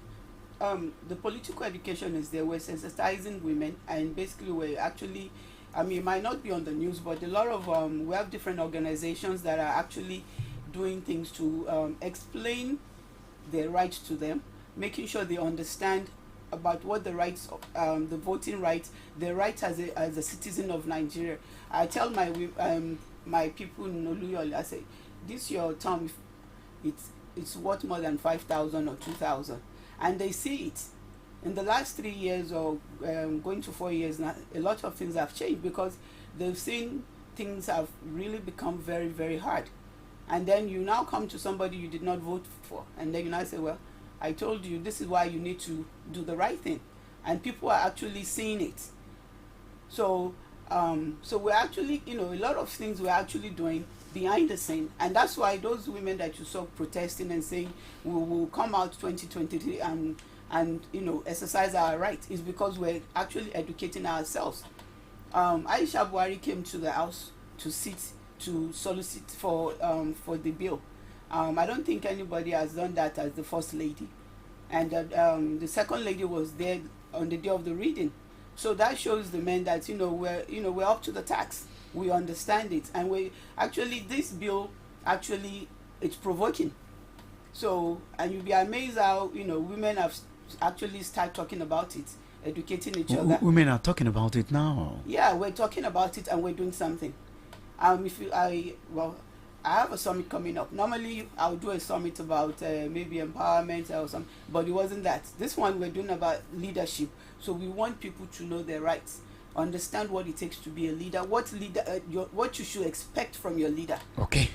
The political education is there. We're sensitizing women, and basically we're actually, I mean, it might not be on the news, but a lot of we have different organizations that are actually doing things to explain their rights to them, making sure they understand about what the rights, the voting rights, their rights as a citizen of Nigeria. I tell my my people in Oluyole, I say, this your term, it's worth more than 5,000 or 2,000, and they see it. In the last 3 years or going to 4 years now, a lot of things have changed because they've seen things have really become very, very hard. And then you now come to somebody you did not vote for, and then you now say, well, I told you this is why you need to do the right thing. And people are actually seeing it. So so we're actually, you know, a lot of things we're actually doing behind the scene, and that's why those women that you saw protesting and saying we will come out 2023 and you know, exercise our rights, is because we're actually educating ourselves. Aisha Buhari came to the house to solicit for the bill. I don't think anybody has done that as the first lady, and the second lady was there on the day of the reading. So that shows the men that we're up to the task. We understand it, and we actually, this bill actually, it's provoking. So, and you'll be amazed how women have actually started talking about it, educating each other. Women are talking about it now. Yeah, we're talking about it and we're doing something. I have a summit coming up. Normally I'll do a summit about maybe empowerment or something, but it wasn't that. This one we're doing about leadership. So we want people to know their rights, understand what it takes to be a leader, what you should expect from your leader. Okay,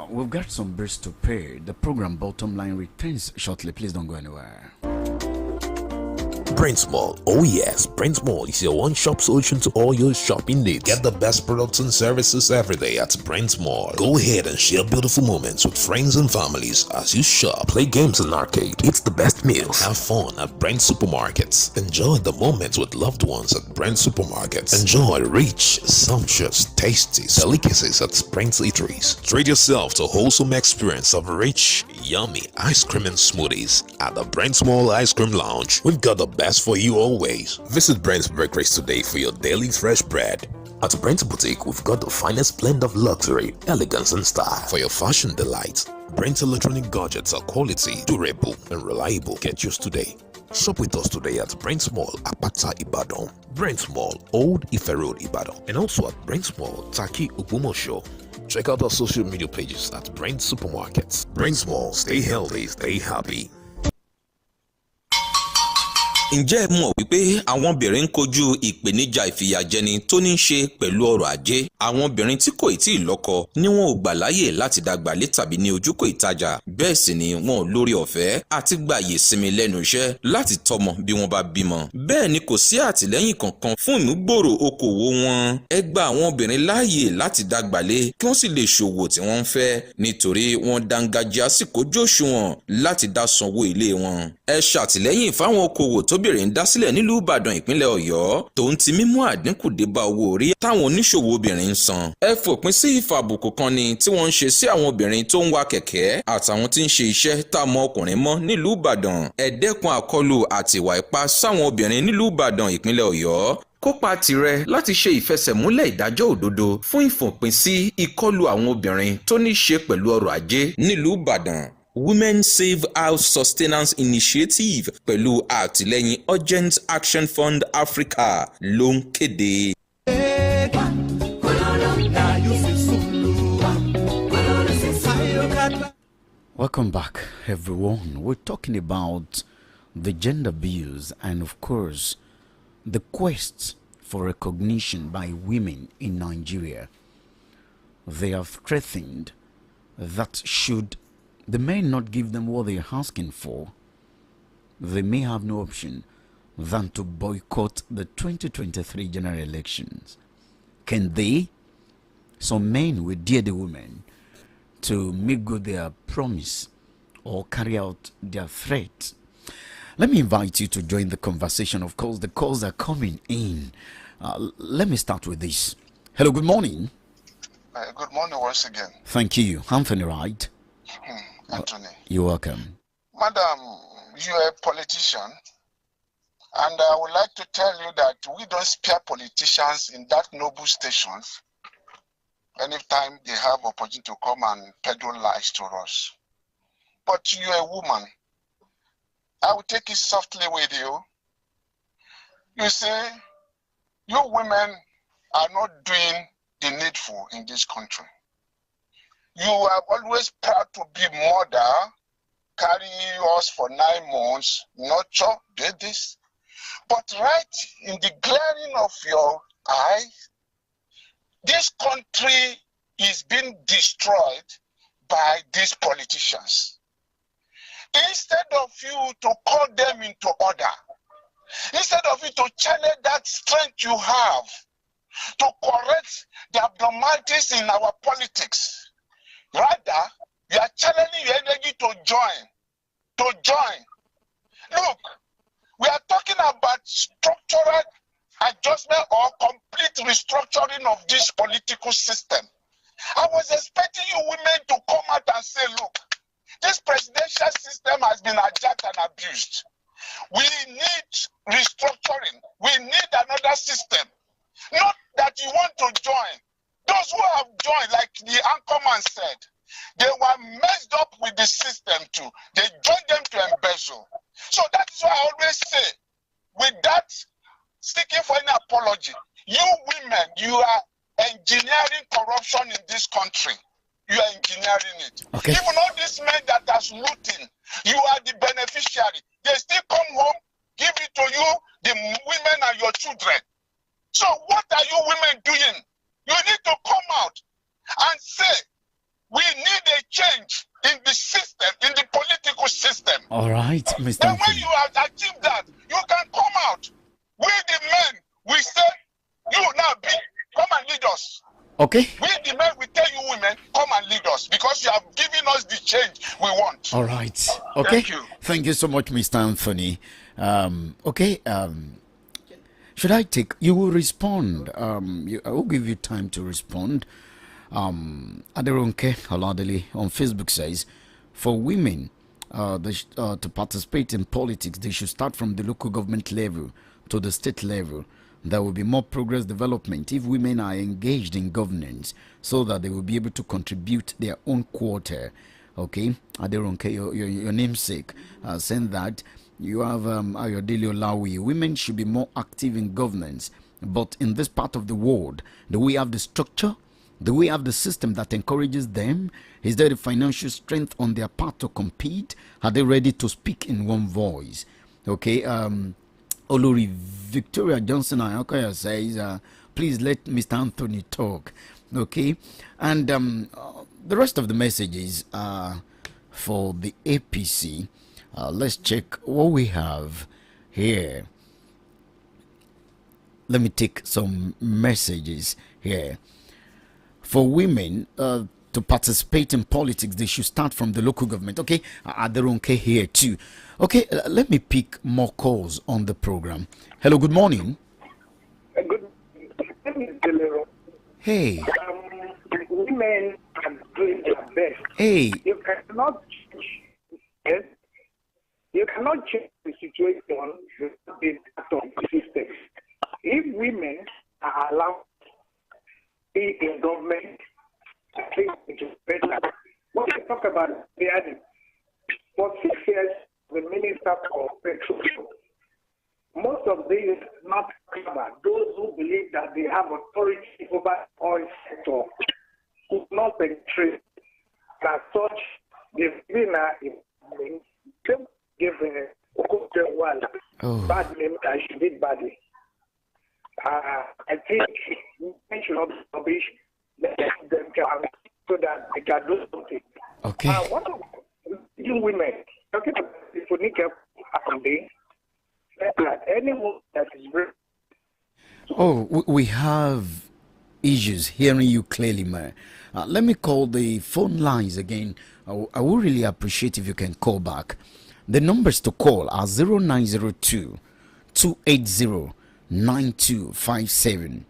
we've got some bills to pay. The program Bottom Line returns shortly. Please don't go anywhere. Brent Mall. Oh yes, Brent Mall is your one-shop solution to all your shopping needs. Get the best products and services every day at Brent Mall. Go ahead and share beautiful moments with friends and families as you shop. Play games in arcade. Eat the best meals. Have fun at Brent Supermarkets. Enjoy the moments with loved ones at Brent Supermarkets. Enjoy rich, sumptuous, tasty delicacies at Brent Eateries. Treat yourself to a wholesome experience of rich, yummy ice cream and smoothies at the Brent Mall Ice Cream Lounge. We've got the best for you always. Visit Brent's Bakeries today for your daily fresh bread. At Brent's Boutique, we've got the finest blend of luxury, elegance and style for your fashion delight. Brent electronic gadgets are quality, durable and reliable. Get yours today. Shop with us today at Brent Mall, Apata, Ibadan. Brent Mall, Old Ife Road, Ibadan. And also at Brent Mall, Taki, Ogumosho. Check out our social media pages at Brent Supermarkets. Brent Mall, stay healthy, stay happy. Ǹjẹ́ ẹ mọ̀ wípé àwọn obìnrin ń kojú ìpèníjà ìfìyàjẹni tó ní í ṣe pẹ̀lú ọrọ̀ ajé? Àwọn obìnrin tí kò tíì lọ́kọ ni wọn ò gbà láyè láti dàgbàlé tàbí ní ojúkò ìtajà. Bẹ́ẹ̀ sì ni wọn ò lórí ọ̀fẹ́ àti gbàyè sinmi lẹ́nu iṣẹ́ láti tọ́mọ bí wọ́n bá bímọ. Bẹ́ẹ̀ ni kò sí àtìlẹ́yìn kankan fún ìmúgbòòrò okòwò wọn. Ẹ gba àwọn obìnrin láàyè láti dàgbàlé kí wọ́n sì lè ṣòwò tí wọ́n ń fẹ́, nítorí wọ́n dángájíá sì kójú òṣùwọ̀n láti dá sanwó ilé wọn. Ẹ ṣàtìlẹ́yìn fáwọn okòwò tó tóbìnrin ń dá sílẹ̀ nílùú Ìbàdàn ìpínlẹ̀ Ọ̀yọ́ tòun ti mímú àdínkù dé bá owó orí táwọn oníṣòwò obìnrin ń san. Ẹ fòpin sí ìfàbùkù kan ni tí wọ́n ń ṣe sí àwọn obìnrin tó ń wa kẹ̀kẹ́ àtàwọn tí ń ṣe iṣẹ́ tá a mọ ọkùnrin mọ́ nílùú Ìbàdàn. Ẹ dẹ́kun àkọlù àti ìwà ipá sáwọn obìnrin nílùú Ìbàdàn ìpínlẹ̀ Ọ̀yọ́. Kópa tirẹ̀ láti ṣe ìfẹsẹ̀múlẹ̀ ìdájọ́ òdodo fún ìfòpin sí ìkọlù àwọn obìnrin tó ní ṣe pẹ̀lú ọrọ̀ ajé nílùú Ìbàdàn. Women Save House Sustenance Initiative pẹ̀lú àtìlẹ́yìn Urgent Action Fund Africa ló ń kéde. Welcome back, everyone. We're talking about the gender bills and, of course, the quest for recognition by women in Nigeria. They have threatened that should the men not give them what they're asking for, they may have no option than to boycott the 2023 general elections. Can they? Some men will dare the women to make good their promise or carry out their threat. Let me invite you to join the conversation. Of course, the calls are coming in. Let me start with this. Hello, good morning. Good morning once again. Thank you. Anthony, right? Anthony. You're welcome. Madam, you're a politician, and I would like to tell you that we don't spare politicians in that noble stations anytime they have opportunity to come and peddle lies to us. But you're a woman. I will take it softly with you. You see, you women are not doing the needful in this country. You are always proud to be mother, carry us for 9 months, nurture, did this. But right in the glaring of your eye, this country is being destroyed by these politicians. Instead of you to call them into order, instead of you to channel that strength you have to correct the abnormalities in our politics, rather, you are channeling your energy to join. Look, we are talking about structural adjustment or complete restructuring of this political system. I was expecting you women to come out and say, look, this presidential system has been hijacked and abused. We need restructuring. We need another system. Not that you want to join. Those who have joined, like the anchorman said, they were messed up with the system too. They joined them to embezzle. So that is why I always say, without seeking for any apology, you women, you are engineering corruption in this country. You are engineering it. Okay. Even all these men that are looting, you are the beneficiary. They still come home, give it to you, the women and your children. So what are you women doing? You need to come out and say, we need a change in the system, in the political system. All right, Mr. Then Anthony. when you have achieved that, you can come out. We the men, we say, you now come and lead us. Okay. We the men, we tell you women, come and lead us because you have given us the change we want. All right. Okay. Thank you. Thank you so much, Mr. Anthony. Okay. Should I take? You will respond. I will give you time to respond. Aderonke Oladele on Facebook says, for women to participate in politics, they should start from the local government level to the state level. There will be more progress development if women are engaged in governance so that they will be able to contribute their own quarter. Okay, Aderonke, your namesake, saying that you have Ayodele Olawi. Women should be more active in governance, but in this part of the world, do we have the structure? Do we have the system that encourages them? Is there the financial strength on their part to compete? Are they ready to speak in one voice? Okay, Olori Victoria Johnson Ayokoya says, please let Mr. Anthony talk. Okay, and the rest of the messages are for the APC. Let's check what we have here. Let me take some messages here. For women to to participate in politics, they should start from the local government. Okay, Aderonke here too. Okay, let me pick more calls on the program. Hello, good morning. Good morning. Hey. Women are doing their best. Hey. You cannot change the situation without being part of the system. If women are allowed to be in government, I think it is better. When we talk about for 6 years, the Minister of Petroleum, most of these not clever. Those who believe that they have authority over the oil sector could not penetrate. As such, they've been give bad name that she did badly. I think we should not publish them so that they can do something. Okay. What about women? Talking about the Funika anyone that is very. Oh, we have issues hearing you clearly, man. Let me call the phone lines again. I would really appreciate if you can call back. The numbers to call are 0902 280 9257,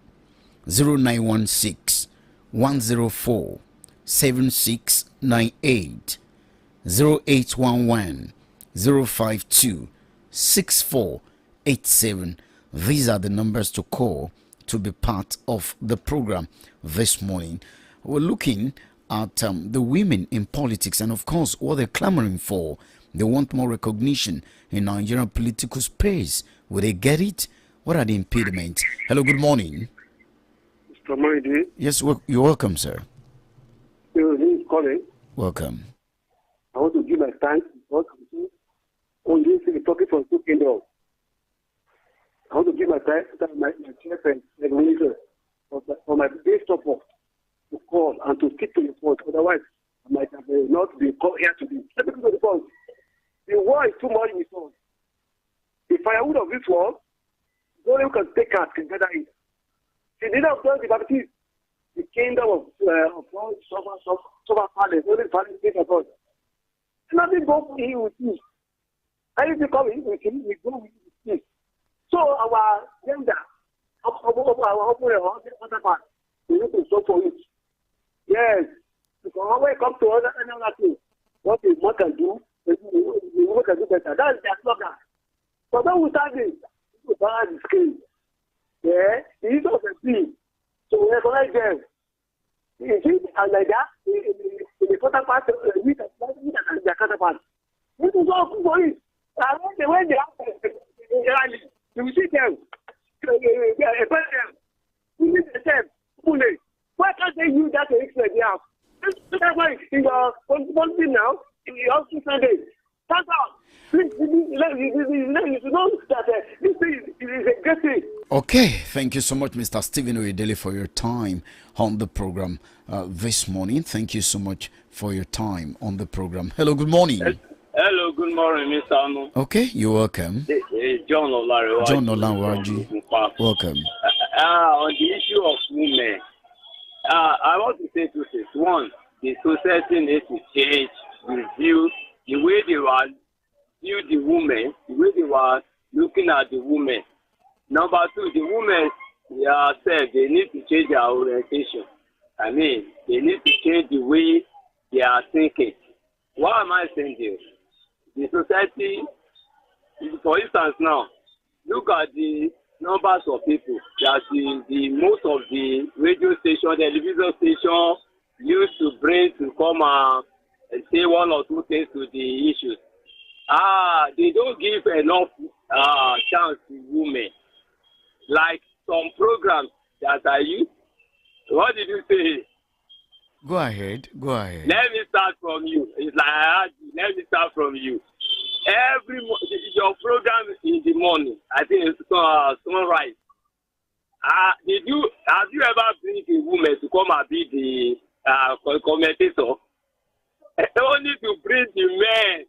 0916 104 7698, 0811 052 6487. These are the numbers to call to be part of the program this morning. We're looking at the women in politics and, of course, what they're clamoring for. They want more recognition in Nigerian political space. Will they get it? What are the impediments? Hello, good morning. Mr. Moide. Yes, you're welcome, sir. This is Colin. Welcome. I want to give my thanks on this talking from two kingdoms. I want to give my thanks to my chairman, the minister, for my best support to call and to stick to the point. Otherwise, I might have not been called here today. Let me go to the point. The war is too much in this world. The firewood of this world, nobody who can take out can gather it. The leader of the Baptist, the kingdom of God, suffer palace, only the palace take of God. Nothing goes in with you. And if you come in with him, we go with him. So our gender, our other part, we need to stop for it. Yes. Because when it comes to other things, what the man can do, the woman can do better. That is their slogan. But when we start this, we start the scale. Yeah, the use of the sea. So we recognize them. You see, and like that, in the counterpart, we can their counterpart. This is all good for it. And when they have rally, you will see them. We need the same. Why can't they use that to explain the house? That's why in the policy now, in the house Sunday, stand out. Please, you know that this thing is a good thing. Okay, thank you so much, Mr. Stephen Oyedele, for your time on the program this morning. Thank you so much for your time on the program. Hello, good morning. Hello, good morning, Mr. Anu. Okay, you're welcome. John Olariwaju. John Olariwaju. Welcome. On the issue of women, I want to say two things. One, the society needs to change, review the way they were view the women, the way they were looking at the women. Number two, the women themselves, they need to change their orientation. I mean, they need to change the way they are thinking. Why am I saying this? The society, for instance now, look at the numbers of people that the most of the radio station, television station used to bring to come and say one or two things to the issues. They don't give enough chance to women. Like some programs that I use. What did you say? Go ahead. Let me start from you. It's like let me start from you. Your program in the morning, I think it's sunrise. Have you ever bring a woman to come and be the commentator? Only to bring the men.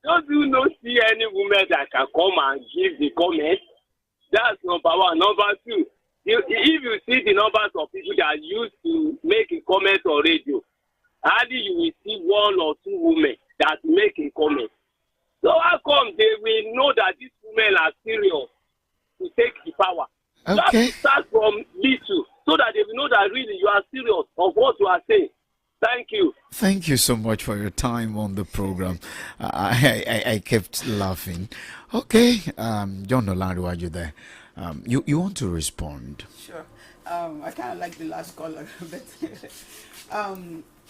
Don't you not see any woman that can come and give the comment? That's number one. Number two, if you see the numbers of people that used to make a comment on radio, hardly you will see one or two women that make a comment. So how come they will know that these women are serious to take the power? Okay. Just start from little so that they will know that really you are serious of what you are saying. Thank you. Thank you so much for your time on the program. I kept laughing. Okay, John Olando, are you there? You want to respond? Sure. I kind of like the last caller, but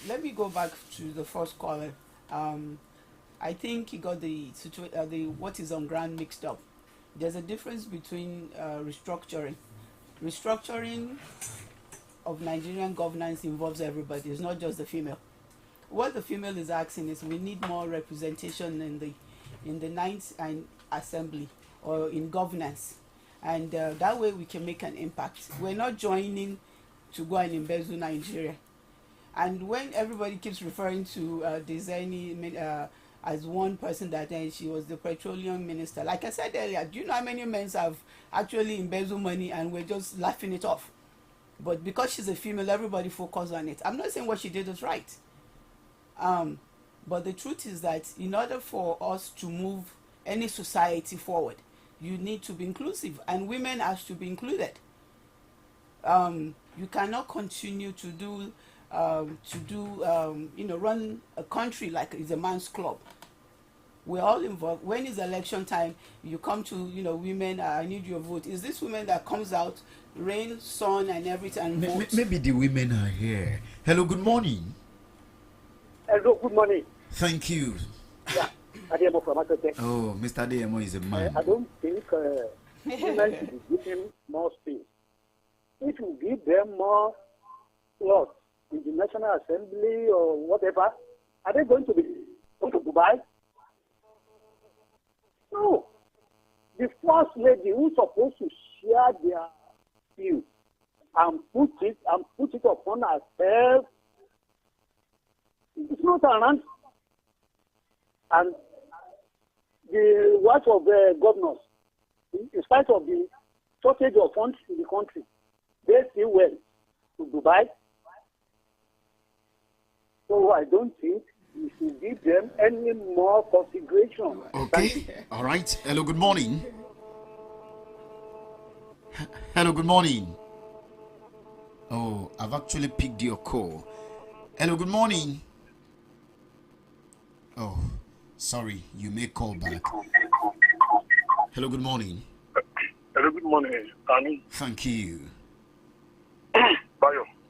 let me go back to the first caller. I think he got the what is on ground mixed up. There's a difference between restructuring. Restructuring of Nigerian governance involves everybody. It's not just the female. What the female is asking is we need more representation in the ninth assembly or in governance, and that way we can make an impact. We're not joining to go and embezzle Nigeria. And when everybody keeps referring to Dizaini as one person that she was the petroleum minister, like I said earlier, do you know how many men have actually embezzled money and we're just laughing it off? But because she's a female, everybody focus on it. I'm not saying what she did is right. But the truth is that in order for us to move any society forward, you need to be inclusive, and women have to be included. You cannot continue to run a country like it's a man's club. We're all involved. When it's election time, you come to, women, I need your vote. Is this women that comes out, rain, sun, and everything, and vote? Maybe the women are here. Hello, good morning. Hello, good morning. Thank you. Yeah, Ademo from Akote. Oh, Mr. Ademo is a man. I don't think women should be given more space. If you give them more slots in the National Assembly or whatever, are they going to go to Dubai? No. The first lady who's supposed to share their view and put it upon herself, it's not around. And the wife of the governors, in spite of the shortage of funds in the country, they still went to Dubai. So I don't think we should give them any more consideration. Okay. All right. Hello, good morning. Hello, good morning. Oh, I've actually picked your call. Hello, good morning. Oh, sorry. You may call back. Hello, good morning. Hello, good morning. Tani. Thank you.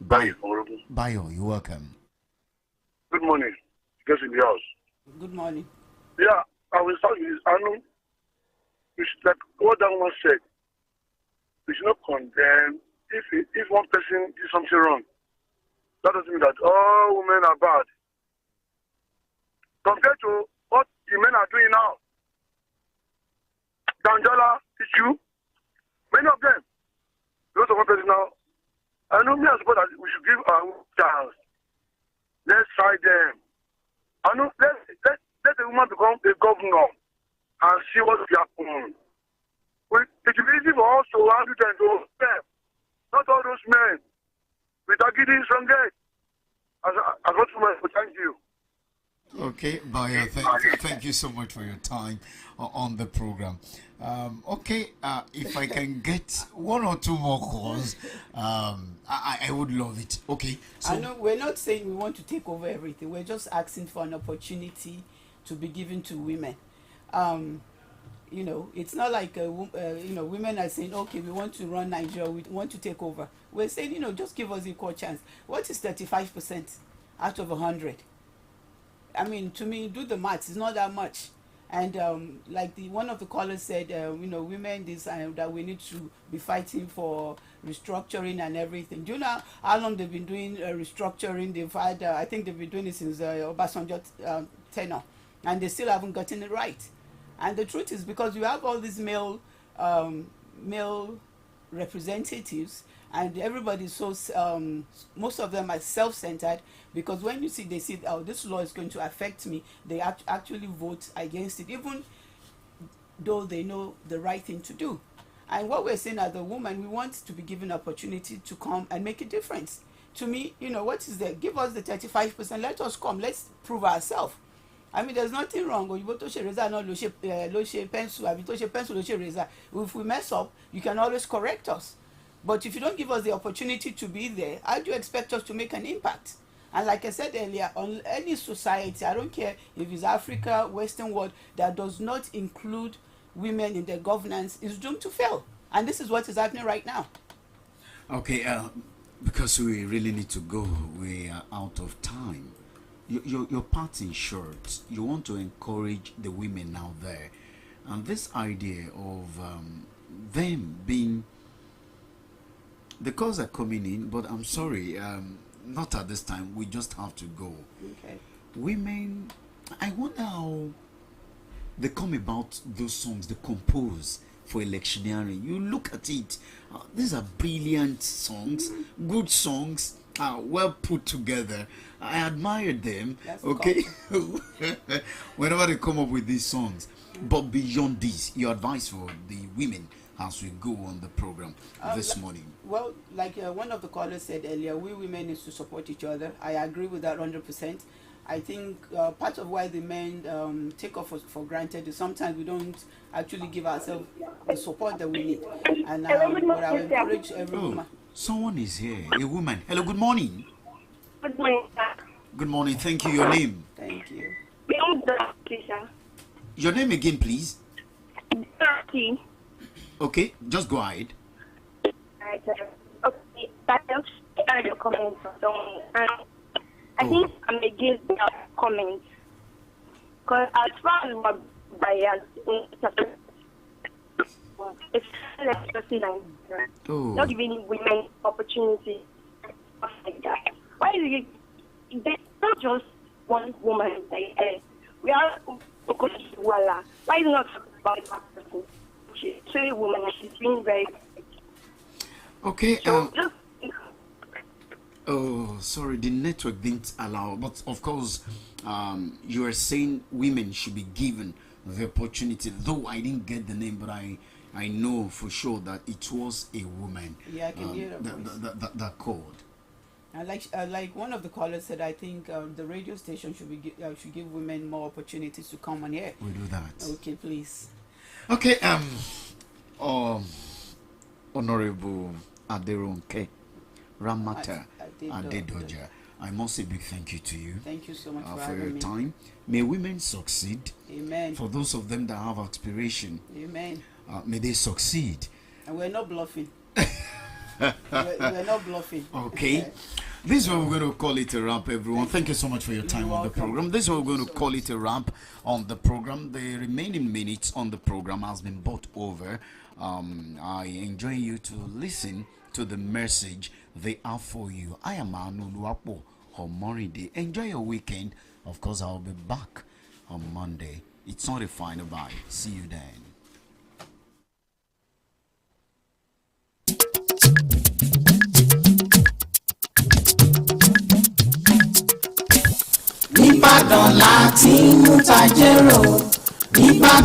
Bayo, you're welcome. Good morning. Guest in the house. Good morning. Yeah, I will start with this. I know you should, like what that one said, we should not condemn if one person did something wrong. That doesn't mean that all women are bad. Compared to what the men are doing now, Danjala issue, many of them, those of one person now, I know me as well that we should give our chance. Let's try them. I know let the woman become a governor and see what will happen. It will be easy for us to handle them. Not all those men with agility from there. As what woman, thank you. Okay, Bayo, thank you so much for your time on the program. Okay, if I can get one or two more calls, I would love it. Okay. So I know we're not saying we want to take over everything. We're just asking for an opportunity to be given to women. It's not like women are saying, okay, we want to run Nigeria, we want to take over. We're saying, just give us equal chance. What is 35% out of 100? I mean, to me, do the maths. It's not that much. And like one of the callers said, women that we need to be fighting for restructuring and everything. Do you know how long they've been doing restructuring? They've had, I think they've been doing it since Obasanjo tenure, and they still haven't gotten it right. And the truth is because you have all these male representatives, and everybody's so most of them are self-centered, because when they see oh, this law is going to affect me, they actually vote against it, even though they know the right thing to do. And what we're saying as a woman, we want to be given opportunity to come and make a difference. To me, what is there? Give us the 35%. Let us come. Let's prove ourselves. I mean, there's nothing wrong. If we mess up, you can always correct us. But if you don't give us the opportunity to be there, how do you expect us to make an impact? And like I said earlier, on any society, I don't care if it's Africa, Western world, that does not include women in their governance is doomed to fail. And this is what is happening right now. Okay, because we really need to go, we are out of time. Your part in short, you want to encourage the women out there. And this idea of them being, the calls are coming in, but I'm sorry, not at this time, we just have to go. Okay. Women, I wonder how they come about those songs they compose for electioneering. You look at it, these are brilliant songs, good songs, well put together. I admire them. That's okay. Whenever they come up with these songs. But beyond this, your advice for the women as we go on the program this morning? Well, like one of the callers said earlier, we women need to support each other. I agree with that 100%. I think part of why the men take off for granted is sometimes we don't actually give ourselves the support that we need. And what I would encourage every woman. Someone is here, a woman. Hello, good morning. Good morning, sir. Good morning. Thank you. Your name? Thank you. Your name again, please. Dorothy. Okay, just go ahead. Right, okay, I just heard your comments from someone, and I think I'm against that comment. Because as far as what bias it's not giving women opportunity, stuff like that. Why is it? There's not just one woman. We are Why is it not about that person? She's a woman and she's being very. Okay. Oh, sorry, the network didn't allow. But of course, you are saying women should be given the opportunity. Though I didn't get the name, but I know for sure that it was a woman. Yeah, I can hear that called. Like one of the callers said, I think the radio station should give women more opportunities to come on air. We'll do that. Okay, please. Okay. Honorable Aderonke Ramata Adedoja, I must say a big thank you to you. Thank you so much for your time. May women succeed. Amen. For those of them that have aspiration, amen. May they succeed. And we're not bluffing. we're not bluffing. Okay. This is what we're going to call it a wrap, everyone. Thank you so much for your time on the program. This is what we're going to call it a wrap on the program. The remaining minutes on the program has been bought over. I enjoy you to listen to the message they have for you. I am Anuluapo Homoride. Enjoy your weekend. Of course, I'll be back on Monday. It's not a final bye. See you then. Ìbàdàn láti Amutajero, Ìbàdàn